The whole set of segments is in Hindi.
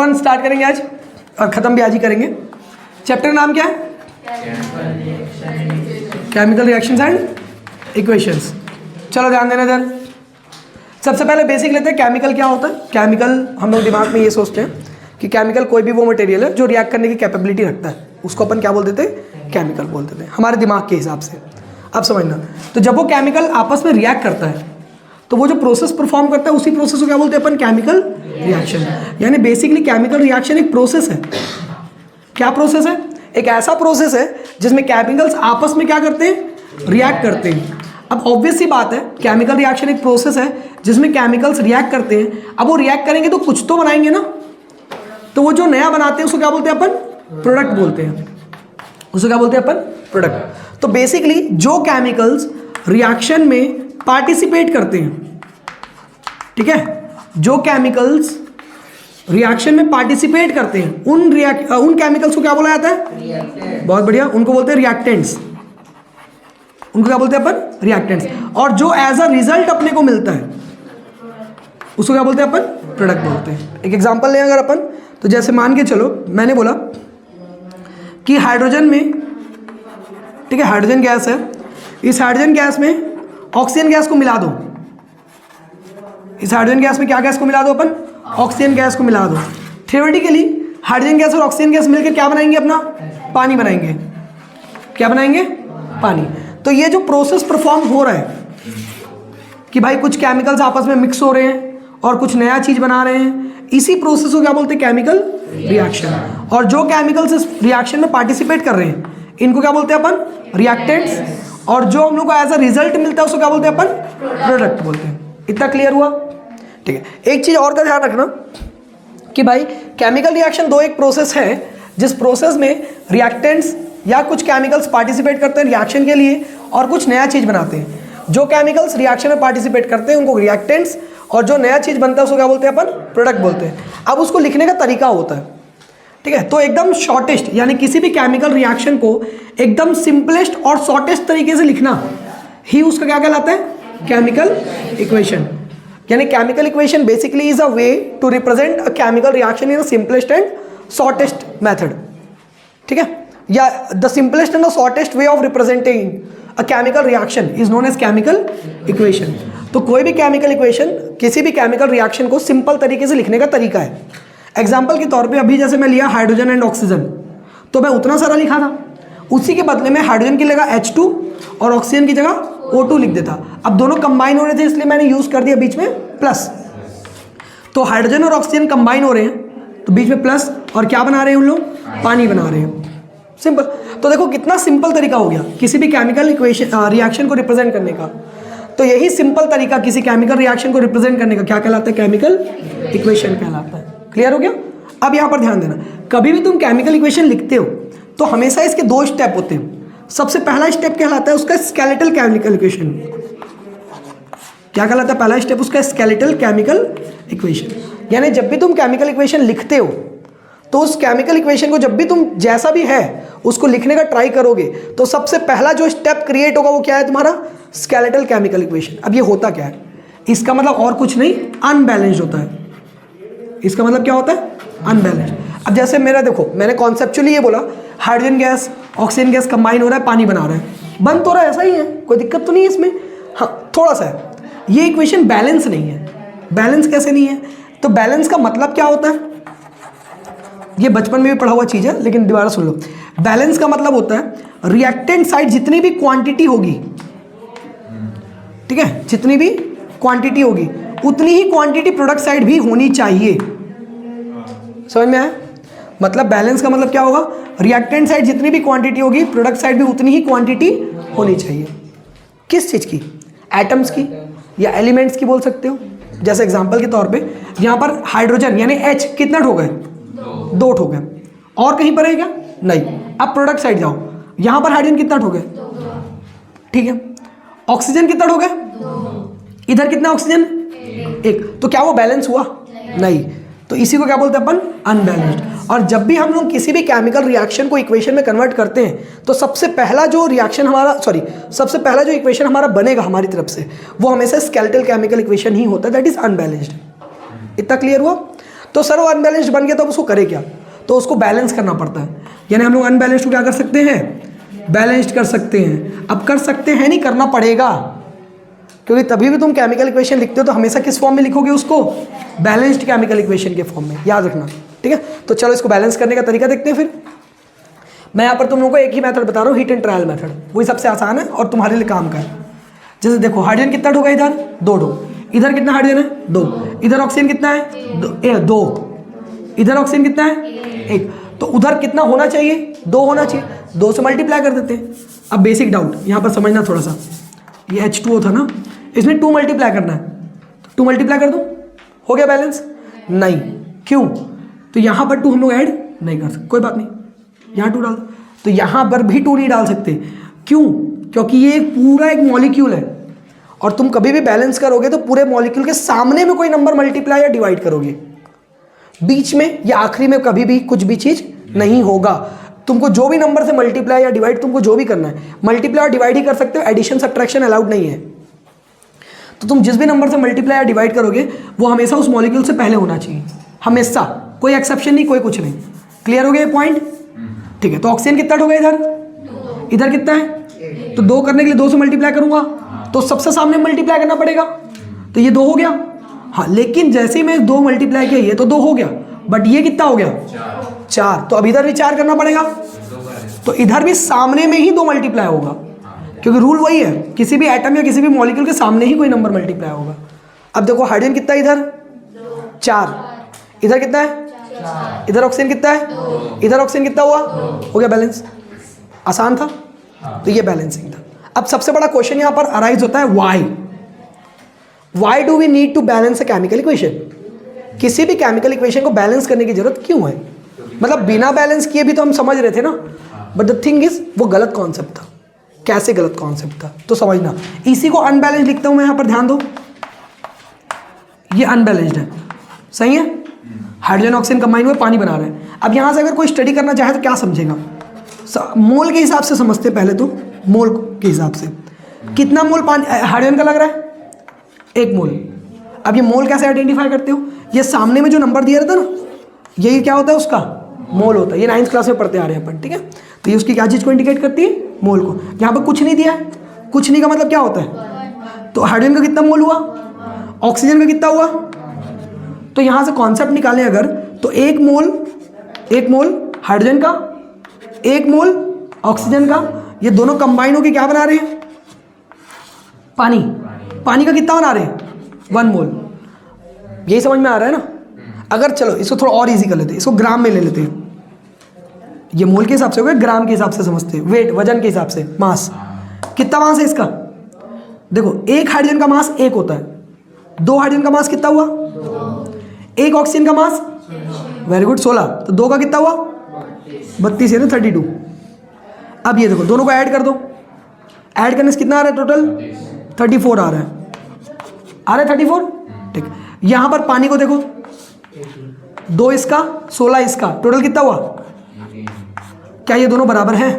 1 स्टार्ट करेंगे आज और ख़त्म भी आज ही करेंगे। चैप्टर का नाम क्या है? Chemical reactions and equations. चलो ध्यान देना इधर। सबसे पहले बेसिक लेते हैं, केमिकल क्या होता है। केमिकल हम लोग दिमाग में ये सोचते हैं कि केमिकल कोई भी वो मटेरियल है जो रिएक्ट करने की कैपेबिलिटी रखता है, उसको अपन क्या बोल देते हैं? केमिकल बोल देते हैं, हमारे दिमाग के हिसाब से। अब समझना, तो जब वो केमिकल आपस में रिएक्ट करता है तो वो जो प्रोसेस परफॉर्म करता है उसी प्रोसेस को क्या बोलते हैं अपन? Chemical reaction. यानी बेसिकली केमिकल रिएक्शन एक प्रोसेस है। क्या प्रोसेस है? एक ऐसा प्रोसेस है जिसमें केमिकल्स आपस में क्या करते हैं? रिएक्ट करते हैं। अब ऑब्वियस सी बात है, केमिकल रिएक्शन एक प्रोसेस है जिसमें केमिकल्स रिएक्ट करते हैं। अब वो रिएक्ट करेंगे तो कुछ तो बनाएंगे ना, तो वो जो नया बनाते हैं उसको क्या बोलते हैं अपन? प्रोडक्ट बोलते हैं। उसको क्या बोलते हैं अपन? प्रोडक्ट। तो बेसिकली जो केमिकल्स रिएक्शन में पार्टिसिपेट करते हैं, ठीक है, जो केमिकल्स रिएक्शन में पार्टिसिपेट करते हैं उन केमिकल्स को क्या बोला जाता है? बहुत बढ़िया, उनको बोलते हैं रिएक्टेंट्स। उनको क्या बोलते हैं अपन? रिएक्टेंट्स। और जो एज अ रिजल्ट अपने को मिलता है उसको क्या बोलते हैं अपन? प्रोडक्ट बोलते हैं। एक एग्जांपल लें अगर अपन, तो जैसे मान के चलो मैंने बोला कि हाइड्रोजन में, ठीक है, हाइड्रोजन गैस है, इस हाइड्रोजन गैस में ऑक्सीजन गैस को मिला दो। इस हाइड्रोजन गैस में क्या गैस को मिला दो अपन? ऑक्सीजन गैस को मिला दो। थियोरेटिकली हाइड्रोजन गैस और ऑक्सीजन गैस मिलकर क्या बनाएंगे? अपना पानी बनाएंगे। क्या बनाएंगे? पानी। तो ये जो प्रोसेस परफॉर्म हो रहा है कि भाई कुछ केमिकल्स आपस में मिक्स हो रहे हैं और कुछ नया चीज बना रहे हैं, इसी प्रोसेस को क्या बोलते हैं? Chemical reaction. और जो केमिकल्स इस रिएक्शन में पार्टिसिपेट कर रहे हैं इनको क्या बोलते हैं अपन? रिएक्टेंट्स। और जो हम लोग को एज अ रिजल्ट मिलता है उसको क्या बोलते हैं अपन? प्रोडक्ट बोलते हैं। इतना क्लियर हुआ? ठीक है। एक चीज और का ध्यान रखना कि भाई केमिकल रिएक्शन दो एक प्रोसेस है जिस प्रोसेस में रिएक्टेंट्स या कुछ केमिकल्स पार्टिसिपेट करते हैं रिएक्शन के लिए और कुछ नया चीज बनाते हैं। जो केमिकल्स रिएक्शन में पार्टिसिपेट करते हैं उनको रिएक्टेंट्स, और जो नया चीज बनता है उसको क्या बोलते हैं अपन? प्रोडक्ट बोलते हैं। अब उसको लिखने का तरीका होता है, ठीक है, तो एकदम शॉर्टेस्ट, यानी किसी भी केमिकल रिएक्शन को एकदम सिंपलेस्ट और शॉर्टेस्ट तरीके से लिखना ही उसका क्या कहलाता है? Chemical equation. यानी केमिकल इक्वेशन basically is a way to represent a chemical reaction in a simplest and shortest method, ठीक है, या the simplest and the shortest way of representing a chemical reaction is known as chemical equation. तो कोई भी केमिकल इक्वेशन किसी भी केमिकल रिएक्शन को सिंपल तरीके से लिखने का तरीका है। एग्जाम्पल के तौर पे अभी जैसे मैं लिया हाइड्रोजन एंड ऑक्सीजन, तो मैं उतना सारा लिखा था, उसी के बदले में हाइड्रोजन की जगह H2 और ऑक्सीजन की जगह O2 लिख देता। अब दोनों कंबाइन हो रहे थे इसलिए मैंने यूज कर दिया बीच में प्लस। तो हाइड्रोजन और ऑक्सीजन कंबाइन हो रहे हैं तो बीच में प्लस, और क्या बना रहे हैं उन लोग? पानी बना रहे हैं। सिंपल। तो देखो कितना सिंपल तरीका हो गया किसी भी केमिकल इक्वेशन रिएक्शन को रिप्रेजेंट करने का। तो यही सिंपल तरीका किसी केमिकल रिएक्शन को रिप्रेजेंट करने का क्या कहलाता है? केमिकल इक्वेशन कहलाता है। क्लियर हो गया? अब यहाँ पर ध्यान देना, कभी भी तुम केमिकल इक्वेशन लिखते हो तो हमेशा इसके दो स्टेप होते हैं। सबसे पहला स्टेप कहलाता है उसका स्केलेटल केमिकल इक्वेशन। क्या कहलाता है पहला स्टेप उसका? Skeletal chemical equation. यानी जब भी तुम केमिकल इक्वेशन लिखते हो तो उस केमिकल इक्वेशन को जब भी तुम जैसा भी है उसको लिखने का ट्राई करोगे तो सबसे पहला जो स्टेप क्रिएट होगा वो क्या है? तुम्हारा स्केलेटल केमिकल इक्वेशन। अब ये होता क्या है? इसका मतलब और कुछ नहीं, अनबैलेंस्ड होता है। इसका मतलब क्या होता है? अनबैलेंस्ड। अब जैसे मेरा देखो, मैंने कॉन्सेप्चुअली ये बोला hydrogen gas oxygen gas combine हो रहा है, पानी बना रहा है, बन तो रहा है, ऐसा ही है, कोई दिक्कत तो नहीं है इसमें। हाँ थोड़ा सा है, ये इक्वेशन बैलेंस नहीं है। बैलेंस कैसे नहीं है? तो बैलेंस का मतलब क्या होता है? ये बचपन में भी पढ़ा हुआ चीज़ है लेकिन दोबारा सुन लो। बैलेंस का मतलब होता है रिएक्टेंट साइड जितनी भी क्वांटिटी होगी, ठीक है, जितनी भी क्वांटिटी होगी उतनी ही क्वांटिटी प्रोडक्ट साइड भी होनी चाहिए। समझ में आया? मतलब बैलेंस का मतलब क्या होगा? रिएक्टेंट साइड जितनी भी क्वांटिटी होगी प्रोडक्ट साइड भी उतनी ही क्वांटिटी होनी चाहिए। किस चीज़ की? एटम्स की या एलिमेंट्स की बोल सकते हो। जैसे एग्जांपल के तौर पे यहाँ पर हाइड्रोजन यानी H कितना ठो गए? 2 ठो गए। और कहीं पर है क्या? नहीं। अब प्रोडक्ट साइड जाओ, यहाँ पर हाइड्रोजन कितना ठो गए? ठीक है। ऑक्सीजन कितना ठो गए? इधर कितना ऑक्सीजन? 1। तो क्या वो बैलेंस हुआ? नहीं। तो इसी को क्या बोलते हैं अपन? अनबैलेंस्ड। और जब भी हम लोग किसी भी केमिकल रिएक्शन को इक्वेशन में कन्वर्ट करते हैं तो सबसे पहला जो रिएक्शन हमारा सबसे पहला जो इक्वेशन हमारा बनेगा हमारी तरफ से वो हमेशा स्केलेटल केमिकल इक्वेशन ही होता है, दैट इज अनबैलेंस्ड। इतना क्लियर हुआ? तो सर वो अनबैलेंस्ड बन गया तो अब उसको करे क्या, तो उसको बैलेंस करना पड़ता है। यानी हम लोग अनबैलेंस्ड को क्या कर सकते हैं, बैलेंस्ड कर सकते हैं। अब कर सकते हैं नहीं, करना पड़ेगा, क्योंकि तभी भी तुम केमिकल इक्वेशन लिखते हो तो हमेशा किस फॉर्म में लिखोगे उसको, बैलेंस्ड केमिकल इक्वेशन के फॉर्म में, याद रखना, ठीक है। तो चलो इसको बैलेंस करने का तरीका देखते हैं। फिर मैं यहाँ पर तुम लोगों को एक ही मेथड बता रहा हूँ, हीट एंड ट्रायल मेथड, वही सबसे आसान है और तुम्हारे लिए काम का है। जैसे देखो हाइड्रोजन कितना ढोगा, इधर 2 ढो, इधर कितना हाइड्रोजन है 2, इधर ऑक्सीजन कितना है 2, इधर ऑक्सीजन कितना है 1, तो उधर कितना होना चाहिए 2 होना चाहिए, 2 से मल्टीप्लाई कर देते हैं। अब बेसिक डाउट यहाँ पर समझना थोड़ा सा, ये H2O था ना, इसमें 2 मल्टीप्लाई करना है, 2 मल्टीप्लाई कर दो, हो गया बैलेंस, नहीं, क्यों, तो यहाँ पर 2 हम लोग ऐड नहीं कर सकते, कोई बात नहीं, यहाँ 2 डाल दो, तो यहाँ पर भी 2 नहीं डाल सकते, क्यों, क्योंकि ये पूरा एक मॉलिक्यूल है और तुम कभी भी बैलेंस करोगे तो पूरे मॉलिक्यूल के सामने में कोई नंबर मल्टीप्लाई या डिवाइड करोगे, बीच में या आखिरी में कभी भी कुछ भी चीज नहीं होगा। तुमको जो भी नंबर से मल्टीप्लाई या डिवाइड, तुमको जो भी करना है, मल्टीप्लाई और डिवाइड ही कर सकते हो, एडिशन सब्ट्रैक्शन अलाउड नहीं है। तो तुम जिस भी नंबर से मल्टीप्लाई या डिवाइड करोगे वो हमेशा उस मॉलिक्यूल से पहले होना चाहिए, हमेशा, कोई एक्सेप्शन नहीं, कोई कुछ नहीं। क्लियर हो गया ये पॉइंट, ठीक है। तो ऑक्सीजन कितना ढोगा, इधर कितना है, तो 2 करने के लिए 2 से मल्टीप्लाई करूंगा तो सबसे सामने मल्टीप्लाई करना पड़ेगा, तो ये 2 हो गया, हाँ, लेकिन जैसे ही मैं 2 मल्टीप्लाई किया ये तो 2 हो गया, बट ये कितना हो गया 4, तो अब इधर भी 4 करना पड़ेगा, तो इधर भी सामने में ही 2 मल्टीप्लाई होगा, क्योंकि रूल वही है, किसी भी एटम या किसी भी मॉलिक्यूल के सामने ही कोई नंबर मल्टीप्लाई होगा। अब देखो हाइड्रोजन कितना है इधर 4, इधर कितना है, इधर ऑक्सीजन कितना है, इधर ऑक्सीजन कितना हुआ, हो गया बैलेंस, आसान था, तो ये बैलेंसिंग था। अब सबसे बड़ा क्वेश्चन यहां पर अराइज होता है, why do we need to balance a chemical equation, किसी भी केमिकल इक्वेशन को बैलेंस करने की जरूरत क्यों है, मतलब बिना बैलेंस किए भी तो हम समझ रहे थे ना, बट द थिंग इज वो गलत कॉन्सेप्ट था। कैसे गलत कॉन्सेप्ट था तो समझना, इसी को अनबैलेंस्ड लिखता हूं मैं, यहां पर ध्यान दो, ये अनबैलेंस्ड है, सही है, हाइड्रोजन ऑक्सीजन कंबाइन हुए पानी बना रहे हैं। अब यहां से अगर कोई स्टडी करना चाहे तो क्या समझेगा, मोल के हिसाब से समझते, पहले तो मोल के हिसाब से, कितना मोल पानी हाइड्रोजन का लग रहा है, 1 मोल। अब ये मोल कैसे आइडेंटिफाई करते हो, ये सामने में जो नंबर दिया रहता ना, यही क्या होता है उसका मोल होता है, ये 9th क्लास में पढ़ते आ रहे हैं अपन, ठीक है। तो ये उसकी क्या चीज़ को इंडिकेट करती है, मोल को। यहाँ पर कुछ नहीं दिया है, कुछ नहीं का मतलब क्या होता है, तो हाइड्रोजन का कितना मोल हुआ, ऑक्सीजन का कितना हुआ, तो यहाँ से कॉन्सेप्ट निकालें अगर, तो 1 मोल हाइड्रोजन का, 1 मोल ऑक्सीजन का, ये दोनों कंबाइन होकर क्या बना रहे हैं, पानी का कितना बना रहे हैं, 1 मोल। यही समझ में आ रहा है ना। अगर चलो इसको थोड़ा और इजी कर लेते हैं, इसको ग्राम में ले लेते हैं, ये मोल के हिसाब से हो गया, ग्राम के हिसाब से समझते हैं, वेट वजन के हिसाब से, मास, कितना मास है इसका, देखो 1 हाइड्रोजन का मास 1 होता है, 2 हाइड्रोजन का मास कितना हुआ, 1 ऑक्सीजन का मास, वेरी गुड 16, तो 2 का कितना हुआ 32 है ना 32। अब ये देखो दोनों को ऐड कर दो, ऐड करने से कितना आ रहा है टोटल 34 आ रहा है 34, ठीक। यहां पर पानी को देखो, 2 इसका 16 इसका, टोटल कितना हुआ, क्या ये दोनों बराबर हैं,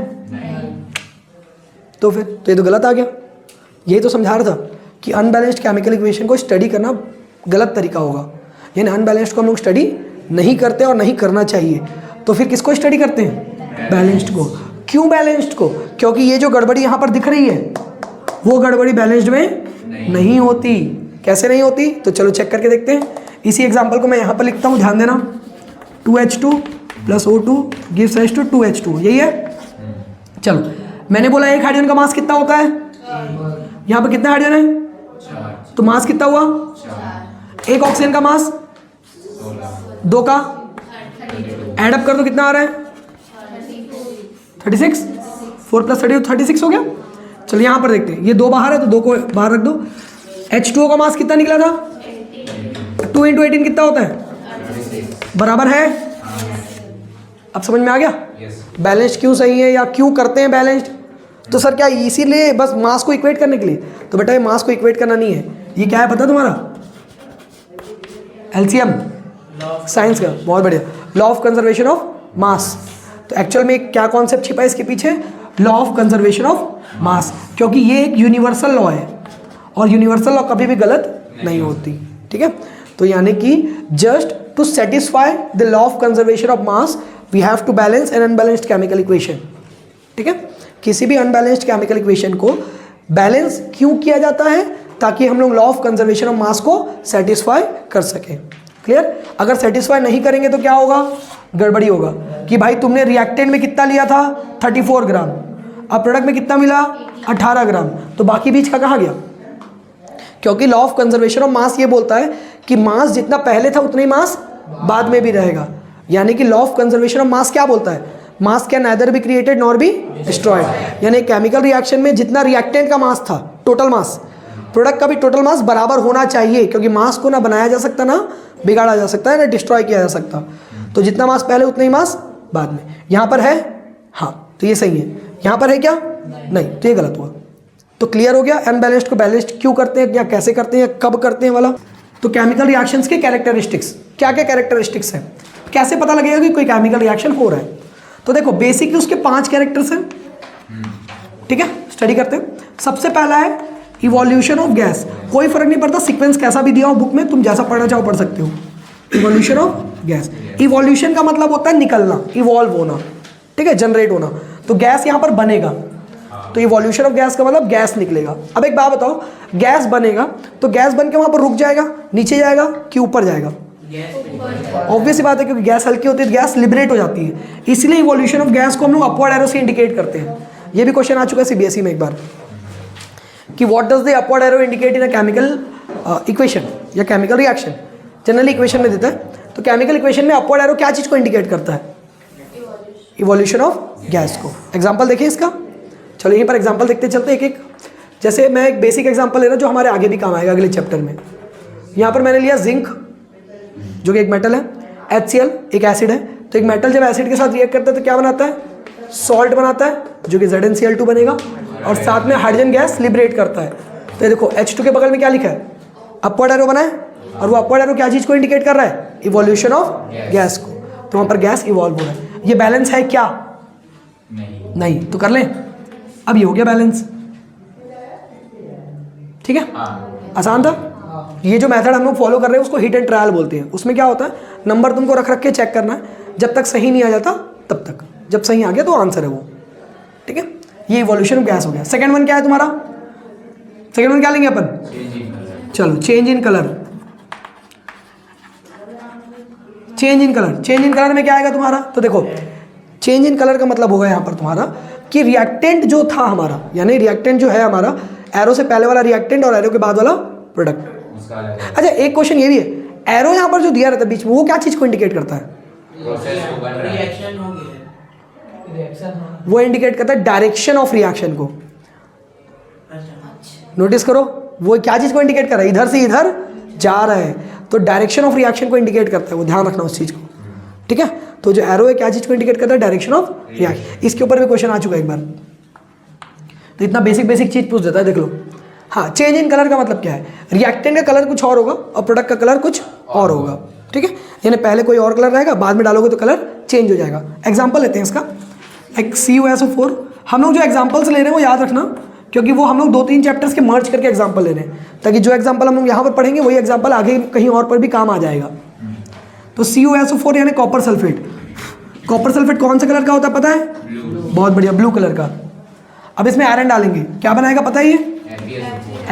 तो फिर तो ये तो गलत आ गया। यही तो समझा रहा था कि अनबैलेंस्ड केमिकल इक्वेशन को स्टडी करना गलत तरीका होगा, यानी अनबैलेंस्ड को हम लोग स्टडी नहीं करते और नहीं करना चाहिए। तो फिर किसको स्टडी करते हैं, बैलेंस्ड को। क्यों बैलेंस्ड को, क्योंकि ये जो गड़बड़ी यहाँ पर दिख रही है वो गड़बड़ी बैलेंस्ड में नहीं होती। कैसे नहीं होती, तो चलो चेक करके देखते हैं। इसी एग्जाम्पल को मैं यहाँ पर लिखता हूँ, ध्यान देना, 2H2 + O2 gives rise to 2H2, यही है। चलो मैंने बोला 1 हाइड्रोजन का मास कितना होता है, यहाँ पर कितना हाइड्रोजन है, तो मास कितना हुआ, 1 ऑक्सीजन का मास, 2 का एड अप कर दो कितना आ रहा है 36, 4 + 30 36 हो गया। चलो यहाँ पर देखते हैं, ये 2 बाहर है तो 2 को बाहर रख दो। H2O का मास कितना निकला था, 2 × 18 कितना होता है, बराबर है। अब समझ में आ गया बैलेंस्ड क्यों सही है या क्यों करते हैं बैलेंस्ड। तो सर क्या इसीलिए बस मास को इक्वेट करने के लिए, तो बेटा ये मास को इक्वेट करना नहीं है, ये क्या है पता तुम्हारा, LCM साइंस का, बहुत बढ़िया, लॉ ऑफ कंजर्वेशन ऑफ मास। तो एक्चुअल में क्या कॉन्सेप्ट छिपा है इसके पीछे, लॉ ऑफ कंजर्वेशन ऑफ मास, क्योंकि ये एक यूनिवर्सल लॉ है और यूनिवर्सल लॉ कभी भी गलत नहीं होती, ठीक है। तो यानी कि just to satisfy the law of conservation of mass we have to balance an unbalanced chemical equation. ठीक है, किसी भी अनबैलेंस्ड केमिकल इक्वेशन को बैलेंस क्यों किया जाता है? ताकि हम लोग law of conservation of mass को सेटिस्फाई कर सकें। क्लियर? अगर सेटिस्फाई नहीं करेंगे तो क्या होगा? गड़बड़ी होगा कि भाई तुमने रिएक्टेंट में कितना लिया था 34 ग्राम, अब प्रोडक्ट में कितना मिला 18 ग्राम, तो बाकी बीच का कहाँ गया? क्योंकि लॉ ऑफ कंजर्वेशन ऑफ मास ये बोलता है कि मास जितना पहले था उतना ही मास बाद में भी रहेगा। यानी कि लॉ ऑफ कंजर्वेशन ऑफ मास क्या बोलता है? मास can neither be created nor be destroyed. यानी केमिकल रिएक्शन में जितना रिएक्टेंट का मास था, टोटल मास, प्रोडक्ट का भी टोटल मास बराबर होना चाहिए, क्योंकि मास को ना बनाया जा सकता, ना बिगाड़ा जा सकता है, ना डिस्ट्रॉय किया जा सकता। तो जितना मास पहले उतना ही मास बाद में। यहाँ पर है, हाँ तो ये सही है। यहाँ पर है क्या? नहीं, तो ये गलत हुआ। तो क्लियर हो गया अनबैलेंस्ड को बैलेंस्ड क्यों करते हैं, या कैसे करते हैं, कब करते हैं वाला। तो केमिकल रिएक्शंस के कैरेक्टरिस्टिक्स, क्या क्या कैरेक्टरिस्टिक्स हैं, कैसे पता लगेगा कि कोई केमिकल रिएक्शन हो रहा है? तो देखो बेसिकली उसके 5 कैरेक्टर्स हैं। ठीक है, स्टडी करते हैं। सबसे पहला है इवोल्यूशन ऑफ गैस। कोई फर्क नहीं पड़ता सीक्वेंस कैसा भी दिया हो बुक में, तुम जैसा पढ़ना चाहो पढ़ सकते हो। इवोल्यूशन ऑफ गैस, इवोल्यूशन का मतलब होता है निकलना, इवॉल्व होना, ठीक है, जनरेट होना। तो गैस यहाँ पर बनेगा, तो इवोल्यूशन ऑफ गैस का मतलब गैस निकलेगा। अब एक बात बताओ, गैस बनेगा तो गैस बन के वहाँ पर रुक जाएगा, नीचे जाएगा कि ऊपर जाएगा? ऑब्वियस बात है, क्योंकि गैस हल्की होती है तो गैस लिबरेट हो जाती है। इसलिए इवोल्यूशन ऑफ गैस को हम लोग अपवर्ड एरो से इंडिकेट करते हैं। ये भी क्वेश्चन आ चुका है सीबीएसई में एक बार कि what does the upward arrow indicate in a chemical equation या केमिकल रिएक्शन। जनरली इक्वेशन में देता है, तो केमिकल इक्वेशन में अपवर्ड एरो क्या चीज़ को इंडिकेट करता है? इवोल्यूशन ऑफ गैस को। एग्जाम्पल देखिए इसका, चलो यहीं पर एग्जाम्पल देखते चलते एक एक। जैसे मैं एक बेसिक एग्जाम्पल ले रहा हूँ जो हमारे आगे भी काम आएगा अगले चैप्टर में। यहाँ पर मैंने लिया जिंक, जो कि एक मेटल है, HCl एक एसिड है। तो एक मेटल जब एसिड के साथ रिएक्ट करता है तो क्या बनाता है? सॉल्ट बनाता है, जो कि ZnCl2 बनेगा, और साथ में हाइड्रोजन गैस लिबरेट करता है। तो देखो H2 के बगल में क्या लिखा है? अपवर्ड एरो बना है, और वो अपवर्ड एरो क्या चीज़ को इंडिकेट कर रहा है? इवोल्यूशन ऑफ गैस को। तो वहाँ पर गैस इवॉल्व हो रहा है। ये बैलेंस है क्या? नहीं। तो कर लें, अब ये हो गया बैलेंस। ठीक है, आसान था। ये जो मेथड हम लोग फॉलो कर रहे हैं उसको हिट एंड ट्रायल बोलते हैं। उसमें क्या होता है, नंबर तुमको रख के चेक करना है, जब तक सही नहीं आ जाता तब तक, जब सही आ गया तो आंसर है वो। ठीक है, ये इवोल्यूशन ऑफ गैस हो गया। सेकंड वन क्या है तुम्हारा? सेकंड वन क्या लेंगे अपन? चलो change in colour. Change in colour, change in colour में क्या आएगा तुम्हारा? तो देखो चेंज इन कलर का मतलब होगा यहाँ पर तुम्हारा कि रिएक्टेंट जो था हमारा, यानी रिएक्टेंट जो है हमारा, एरो से पहले वाला रिएक्टेंट और एरो के बाद वाला प्रोडक्ट। अच्छा एक क्वेश्चन ये भी है, एरो यहाँ पर जो दिया रहता है बीच में, वो क्या चीज़ को इंडिकेट करता है? वो इंडिकेट करता है डायरेक्शन ऑफ रिएक्शन को। नोटिस करो, वो क्या चीज़ को इंडिकेट कर रहा है? इधर से इधर जा रहा है, तो डायरेक्शन ऑफ रिएक्शन को इंडिकेट करता है वो, ध्यान रखना उस चीज़ को। ठीक है, तो जो एरो है क्या चीज़ को इंडिकेट करता है? Direction of reaction. इसके ऊपर भी क्वेश्चन आ चुका है एक बार, तो इतना बेसिक चीज़ पूछ देता है, देख लो। हाँ, चेंज इन कलर का मतलब क्या है? रिएक्टेंट का कलर कुछ और होगा और प्रोडक्ट का कलर कुछ और होगा। ठीक है, यानी पहले कोई और कलर रहेगा, बाद में डालोगे तो कलर चेंज हो जाएगा। एग्जाम्पल लेते हैं इसका, एक CuSO4। हम लोग जो एग्जाम्पल्स ले रहे हैं वो याद रखना, क्योंकि वो हम लोग 2-3 चैप्टर्स के मर्ज करके एग्जाम्पल ले रहे हैं, ताकि जो एग्जाम्पल हम लोग यहाँ पर पढ़ेंगे वही एग्जाम्पल आगे कहीं और पर भी काम आ जाएगा। तो CuSO4 यानी कॉपर सल्फेट। कॉपर सल्फेट कौन से कलर का होता है पता है? बहुत बढ़िया, ब्लू कलर का। अब इसमें आयरन डालेंगे, क्या बनाएगा पता है? ये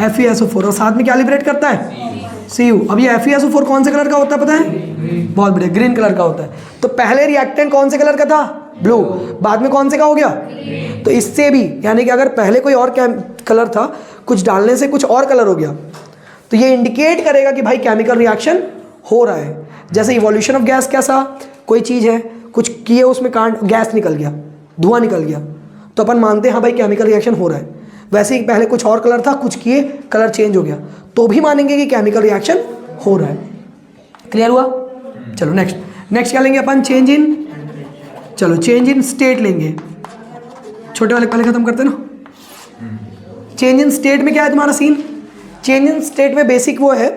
FeSO4, और साथ में क्या लिबरेट करता है? Cu। अब ये FeSO4 कौन से कलर का होता है पता है? बहुत बढ़िया, ग्रीन कलर का होता है। तो पहले रिएक्टेंट कौन से कलर का था? ब्लू, बाद में कौन से का हो गया? तो इससे भी, यानी कि अगर पहले कोई और कलर था, कुछ डालने से कुछ और कलर हो गया, तो ये इंडिकेट करेगा कि भाई केमिकल रिएक्शन हो रहा है। जैसे इवोल्यूशन ऑफ गैस, कैसा कोई चीज़ है, कुछ किए उसमें कांड गैस निकल गया, धुआं निकल गया, तो अपन मानते हैं हाँ भाई केमिकल रिएक्शन हो रहा है। वैसे ही पहले कुछ और कलर था, कुछ किए कलर चेंज हो गया, तो भी मानेंगे कि केमिकल रिएक्शन हो रहा है। क्लियर हुआ? चलो नेक्स्ट क्या लेंगे अपन? चेंज इन, चलो चेंज इन स्टेट लेंगे। छोटे वाले पहले खत्म करते ना। चेंज इन स्टेट में क्या है तुम्हारा सीन? चेंज इन स्टेट में बेसिक वो है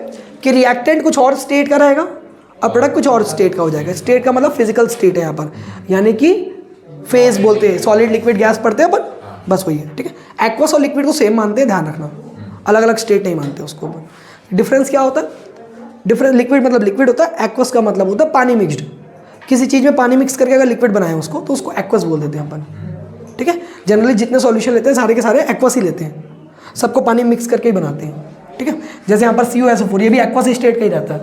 कि रिएक्टेंट कुछ और स्टेट का रहेगा और प्रोडक्ट कुछ और स्टेट का हो जाएगा। स्टेट का मतलब फिजिकल स्टेट है यहाँ पर, यानी कि फेज बोलते हैं, सॉलिड लिक्विड गैस पढ़ते हैं अपन, बस वही है। ठीक है, एक्वस और लिक्विड को सेम मानते हैं, ध्यान रखना, अलग अलग स्टेट नहीं मानते उसको। डिफरेंस क्या होता है? डिफरेंट लिक्विड मतलब लिक्विड होता है, एक्वस का मतलब होता है पानी मिक्स्ड। किसी चीज़ में पानी मिक्स करके अगर लिक्विड बनाए उसको तो उसको एक्वस बोल देते हैं अपन, ठीक है। जनरली जितने सॉल्यूशन लेते हैं सारे के सारे एक्वस ही लेते हैं, सबको पानी मिक्स करके ही बनाते हैं, ठीक है। जैसे यहाँ पर CuSO4 ये भी एक्वस स्टेट का ही रहता है,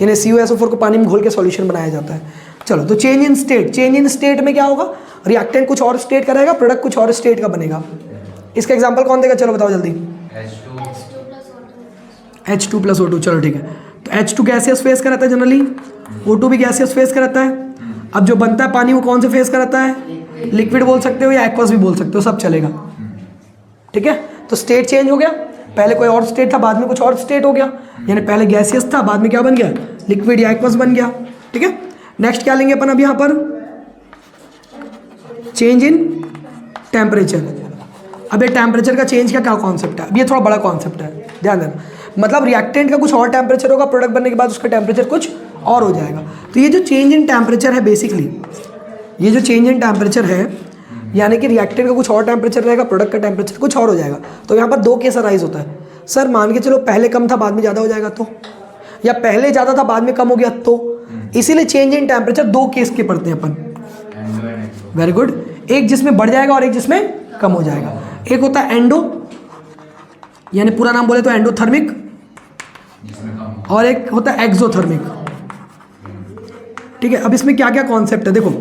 यानी CuSO4 को पानी में घोल के सॉल्यूशन बनाया जाता है। चलो, तो change in state, change in state में क्या होगा, रिएक्टेंट कुछ और स्टेट का रहेगा, प्रोडक्ट कुछ और स्टेट का बनेगा। इसका एग्जाम्पल कौन देगा, चलो बताओ जल्दी। H2 + O2, चलो ठीक है। तो H2 गैसियस फेस का रहता है जनरली, O2 भी गैसियस फेस का रहता है। अब जो बनता है पानी वो कौन से फेस का रहता है, लिक्विड बोल सकते हो या एक्वस भी बोल सकते हो, सब चलेगा, ठीक है। तो स्टेट चेंज हो गया, पहले कोई और स्टेट था बाद में कुछ और स्टेट हो गया, यानी पहले गैसियस था बाद में क्या बन गया, लिक्विड या एक्वस बन गया, ठीक है। नेक्स्ट क्या लेंगे अपन अब यहाँ पर, चेंज इन टेम्परेचर। अब ये टेम्परेचर का चेंज का क्या कॉन्सेप्ट है, अब ये थोड़ा बड़ा कॉन्सेप्ट है, ध्यान देना। मतलब रिएक्टेंट का कुछ और टेम्परेचर होगा, प्रोडक्ट बनने के बाद उसका टेम्परेचर कुछ और हो जाएगा। तो ये जो चेंज इन टेम्परेचर है बेसिकली, ये जो चेंज इन टेम्परेचर है यानी कि रिएक्टेंट का कुछ और टेम्परेचर रहेगा, प्रोडक्ट का टेम्परेचर कुछ और हो जाएगा। तो यहाँ पर दो केस अराइज होता है, सर मान के चलो पहले कम था बाद में ज़्यादा हो जाएगा तो, या पहले ज़्यादा था बाद में कम हो गया तो, इसीलिए चेंज इन टेम्परेचर दो केस के पढ़ते हैं अपन। Very good. एक जिसमें बढ़ जाएगा और एक जिसमें कम हो जाएगा। एक होता है एंडो, यानी पूरा नाम बोले तो एंडोथर्मिक, और एक होता है एक्सोथर्मिक, ठीक है। अब इसमें क्या क्या कॉन्सेप्ट है देखो,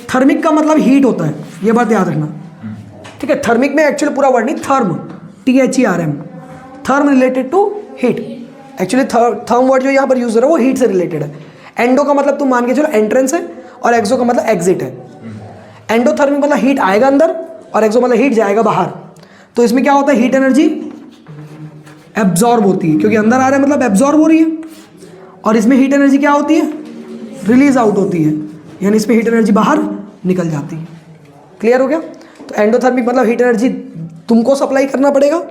थर्मिक का मतलब हीट होता है, ये बात याद रखना, ठीक है। थर्मिक में एक्चुअली पूरा वर्ड नहीं, therm, THERM, therm related to heat. Actually therm word जो यहाँ पर यूज हो रहा है वो हीट से रिलेटेड है। एंडो का मतलब तुम मान के चलो एंट्रेंस है, और एक्सो का मतलब एग्जिट है। एंडोथर्मिक मतलब हीट आएगा अंदर, और एक्सो मतलब हीट जाएगा बाहर। तो इसमें क्या होता है, हीट एनर्जी एब्जॉर्ब होती है, क्योंकि अंदर आ रहा है मतलब एब्जॉर्ब हो रही है, और इसमें हीट एनर्जी क्या होती है, रिलीज आउट होती है, यानी इसमें हीट एनर्जी बाहर निकल जाती है। क्लियर हो गया। तो एंडोथर्मिक मतलब हीट एनर्जी तुमको सप्लाई करना पड़ेगा,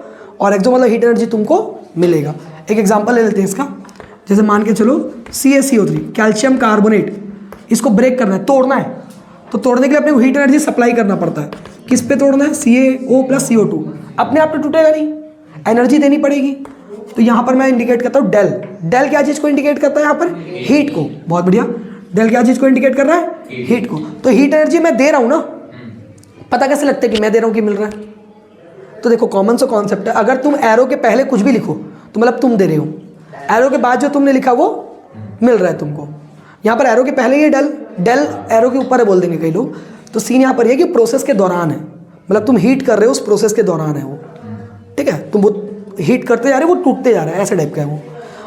और एक्सो मतलब हीट एनर्जी तुमको मिलेगा। एक एग्जांपल ले लेते हैं इसका, जैसे मान के चलो CaCO3 कैल्शियम कार्बोनेट, इसको ब्रेक करना है, तोड़ना है, तो तोड़ने के लिए अपने को हीट एनर्जी सप्लाई करना पड़ता है। किस पे तोड़ना है, CaO + CO2, अपने आप तो टूटेगा नहीं, एनर्जी देनी पड़ेगी। तो यहाँ पर मैं इंडिकेट करता हूँ डेल। डेल क्या चीज़ को इंडिकेट करता है यहाँ पर, हीट को। बहुत बढ़िया। डेल क्या चीज़ को इंडिकेट कर रहा है, हीट को। तो हीट एनर्जी मैं दे रहा हूँ ना, पता कैसे लगता है कि मैं दे रहा हूँ कि मिल रहा है, तो देखो कॉमन सा कॉन्सेप्ट है। अगर तुम एरो के पहले कुछ भी लिखो तो मतलब तुम दे रहे हो, एरो के बाद जो तुमने लिखा वो मिल रहा है तुमको। यहाँ पर एरो के पहले ये डेल, डेल एरो के ऊपर है बोल देंगे कई लोग। तो सीन यहाँ पर ये कि प्रोसेस के दौरान है, मतलब तुम हीट कर रहे हो, उस प्रोसेस के दौरान है वो, ठीक है। तुम वो हीट करते जा रहे हो, वो टूटते जा रहा है, ऐसे टाइप का है वो।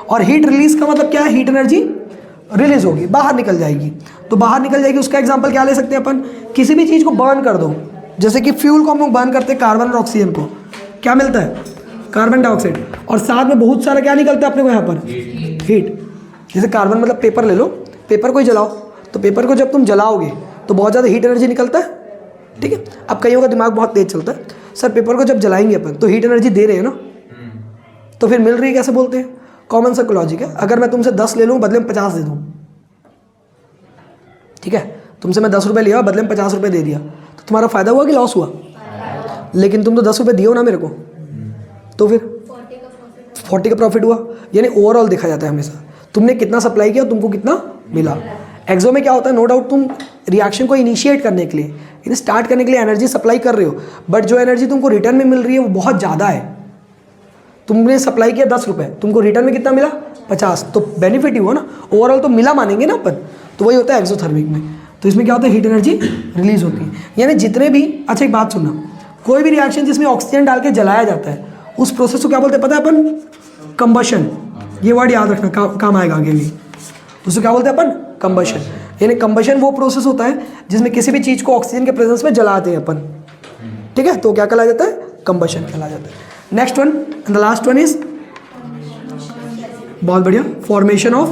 और हीट रिलीज का मतलब क्या है, हीट एनर्जी रिलीज होगी, बाहर निकल जाएगी। तो बाहर निकल जाएगी, उसका एग्जांपल क्या ले सकते हैं अपन, किसी भी चीज़ को बर्न कर दो, जैसे कि फ्यूल को हम लोग बर्न करते हैं, कार्बन और ऑक्सीजन को, क्या मिलता है, कार्बन डाइऑक्साइड, और साथ में बहुत सारा क्या निकलता है अपने को यहाँ पर, हीट। जैसे कार्बन मतलब पेपर ले लो, पेपर को ही जलाओ, तो पेपर को जब तुम जलाओगे तो बहुत ज़्यादा हीट एनर्जी निकलता है, ठीक है। अब कईयों का दिमाग बहुत तेज चलता है, सर पेपर को जब जलाएंगे अपन तो हीट एनर्जी दे रहे हैं ना, तो फिर मिल रही है कैसे बोलते हैं। कॉमन सा लॉजिक है, अगर मैं तुमसे 10 ले लूँ बदले में 50 दे दूँ, ठीक है, तुमसे मैं 10 रुपये लिया बदले में 50 रुपये दे दिया, तो तुम्हारा फायदा हुआ कि लॉस हुआ, लेकिन तुम तो 10 रुपये दिए हो ना मेरे को, तो फिर 40 का प्रॉफिट हुआ। यानी ओवरऑल देखा जाता है हमेशा, तुमने कितना सप्लाई किया, तुमको कितना मिला। एक्सो में क्या होता है, नो डाउट तुम रिएक्शन को इनिशिएट करने के लिए, यानी स्टार्ट करने के लिए एनर्जी सप्लाई कर रहे हो, बट जो एनर्जी तुमको रिटर्न में मिल रही है वो बहुत ज़्यादा है। तुमने सप्लाई किया 10 रुपये, तुमको रिटर्न में कितना मिला 50, तो बेनिफिट ही हुआ ना, ओवरऑल तो मिला मानेंगे ना अपन। तो वही होता है एक्सोथर्मिक में। तो इसमें क्या होता है, हीट एनर्जी रिलीज होती है। यानी जितने भी, अच्छा एक बात सुनना, कोई भी रिएक्शन जिसमें ऑक्सीजन डाल के जलाया जाता है उस प्रोसेस को क्या बोलते हैं पता है अपन, कंबशन। ये वर्ड याद रखना, काम आएगा आगे भी। उसको क्या बोलते हैं अपन, कंबशन। यानी कंबशन वो प्रोसेस होता है जिसमें किसी भी चीज़ को ऑक्सीजन के प्रेजेंस में जलाते हैं अपन, ठीक है, तो क्या कहला जाता है, कंबशन कहला जाता है। Next one and the last one is, बहुत बढ़िया, फॉर्मेशन ऑफ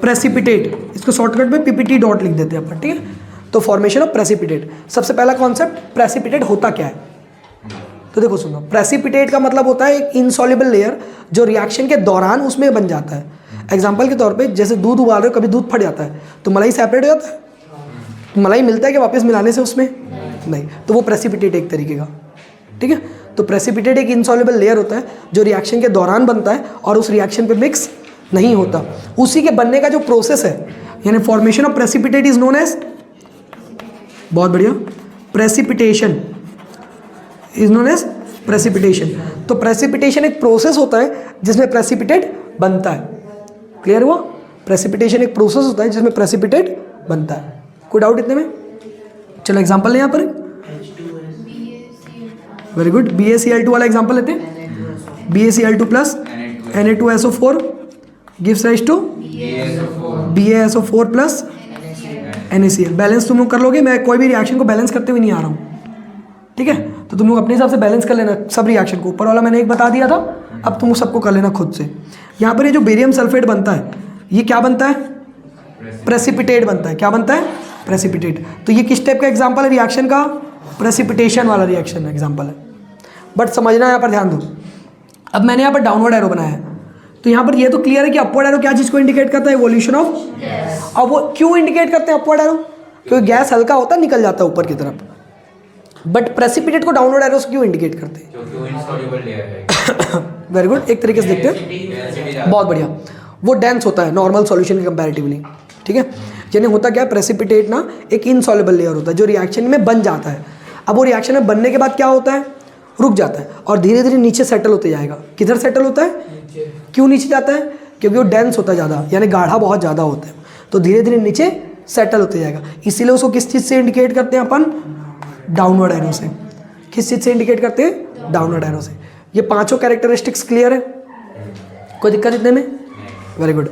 प्रेसिपिटेट। इसको शॉर्टकट में PPT डॉट लिख देते हैं अपन, ठीक है। तो फॉर्मेशन ऑफ प्रेसिपिटेट, सबसे पहला कॉन्सेप्ट, प्रेसिपिटेट होता क्या है। तो देखो सुनो, प्रेसिपिटेट का मतलब होता है एक इनसॉल्युबल लेयर जो रिएक्शन के दौरान उसमें बन जाता है। एग्जाम्पल के तौर पे जैसे दूध उबाल रहे हो, कभी दूध फट जाता है तो मलाई सेपरेट हो जाता है, तो मलाई मिलता है कि वापस मिलाने से उसमें नहीं, तो वो प्रेसिपिटेट एक तरीके का, ठीक है। तो प्रेसिपिटेट एक इनसॉल्युबल लेयर होता है जो रिएक्शन के दौरान बनता है और उस रिएक्शन पे मिक्स नहीं होता। उसी के बनने का जो प्रोसेस है, यानी formation of precipitate is known as, बहुत बढ़िया, precipitation is known as precipitation. तो प्रेसिपिटेशन एक प्रोसेस होता है जिसमें प्रेसिपिटेट बनता है। क्लियर हुआ? प्रेसिपिटेशन एक प्रोसेस होता है जिसमें प्रेसिपिटेट बनता है। कोई डाउट इतने में? चलो एग्जांपल लें यहाँ पर, वेरी गुड। BaCl2 वाला एग्जांपल लेते हैं। BaCl2 plus Na2SO4 gives rise to BaSO4 plus NaCl। Balance तुम लोग कर लोगे, मैं कोई भी रिएक्शन को बैलेंस करते हुए नहीं आ रहा हूँ, ठीक है? तो तुम लोग अपने हिसाब से बैलेंस कर लेना सब रिएक्शन को। ऊपर वाला मैंने एक बता दिया था, अब तुम सबको कर लेना खुद से। यहाँ पर ये जो बेरियम सल्फेट बनता है, ये क्या बनता है? प्रेसिपिटेट बनता है। क्या बनता है? प्रेसिपिटेट। तो ये किस टाइप का एग्जाम्पल है रिएक्शन का? प्रेसिपिटेशन वाला रिएक्शन एग्जाम्पल है। बट समझना, यहाँ पर ध्यान दो। अब मैंने यहाँ पर डाउनवर्ड एरो बनाया है, तो यहाँ पर ये तो क्लियर है कि अपवर्ड एरो क्या चीज़ को इंडिकेट करता है? Evolution of. अब वो क्यों इंडिकेट करते हैं अपवर्ड एरो? क्योंकि गैस हल्का होता है, निकल जाता है ऊपर की तरफ। बट प्रेसिपिटेट को डाउनवर्ड एरो से क्यों इंडिकेट करते हैं? वेरी गुड, एक तरीके से देखते हैं, बहुत बढ़िया। वो डेंस होता है नॉर्मल सॉल्यूशन के कंपैरेटिवली, ठीक है? यानी होता क्या है, प्रेसिपिटेट ना एक इनसॉल्युबल लेयर होता है जो रिएक्शन में बन जाता है। अब वो रिएक्शन में बनने के बाद क्या होता है? रुक जाता है और धीरे धीरे नीचे सेटल होते जाएगा। किधर सेटल होता है? क्यों नीचे जाता है? क्योंकि वो डेंस होता है ज़्यादा, यानी गाढ़ा बहुत ज़्यादा होता है, तो धीरे धीरे नीचे सेटल होते जाएगा। इसीलिए उसको किस चीज़ से इंडिकेट करते हैं अपन? डाउनवर्ड एरो से। किस चीज़ से इंडिकेट करते हैं? डाउनवर्ड एरो से। ये पांचों कैरेक्टरिस्टिक्स क्लियर है? कोई दिक्कत इतने में? Very good.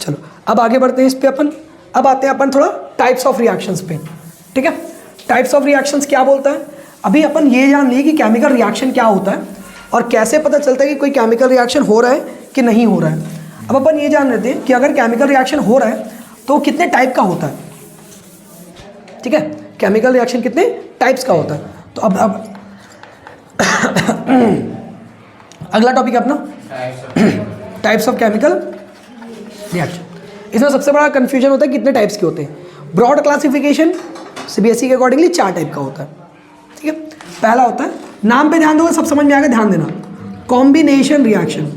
चलो अब आगे बढ़ते हैं इस पे अपन। अब आते हैं अपन थोड़ा टाइप्स ऑफ रिएक्शंस पे, ठीक है? टाइप्स ऑफ रिएक्शंस क्या बोलता है? अभी अपन ये जान लिए कि केमिकल रिएक्शन क्या होता है और कैसे पता चलता है कि कोई केमिकल रिएक्शन हो रहा है कि नहीं हो रहा है। अब अपन ये जान लेते हैं कि अगर केमिकल रिएक्शन हो रहा है तो कितने टाइप का होता है, ठीक है? केमिकल रिएक्शन कितने टाइप्स का होता है। तो अब अगला टॉपिक है अपना टाइप्स ऑफ केमिकल रिएक्शन। इसमें सबसे बड़ा कंफ्यूजन होता है कितने टाइप्स के होते हैं। ब्रॉड क्लासिफिकेशन CBSE के अकॉर्डिंगली 4 टाइप का होता है, ठीक है? पहला होता है, नाम पे ध्यान दोगे सब समझ में आएगा, ध्यान देना, कॉम्बिनेशन रिएक्शन।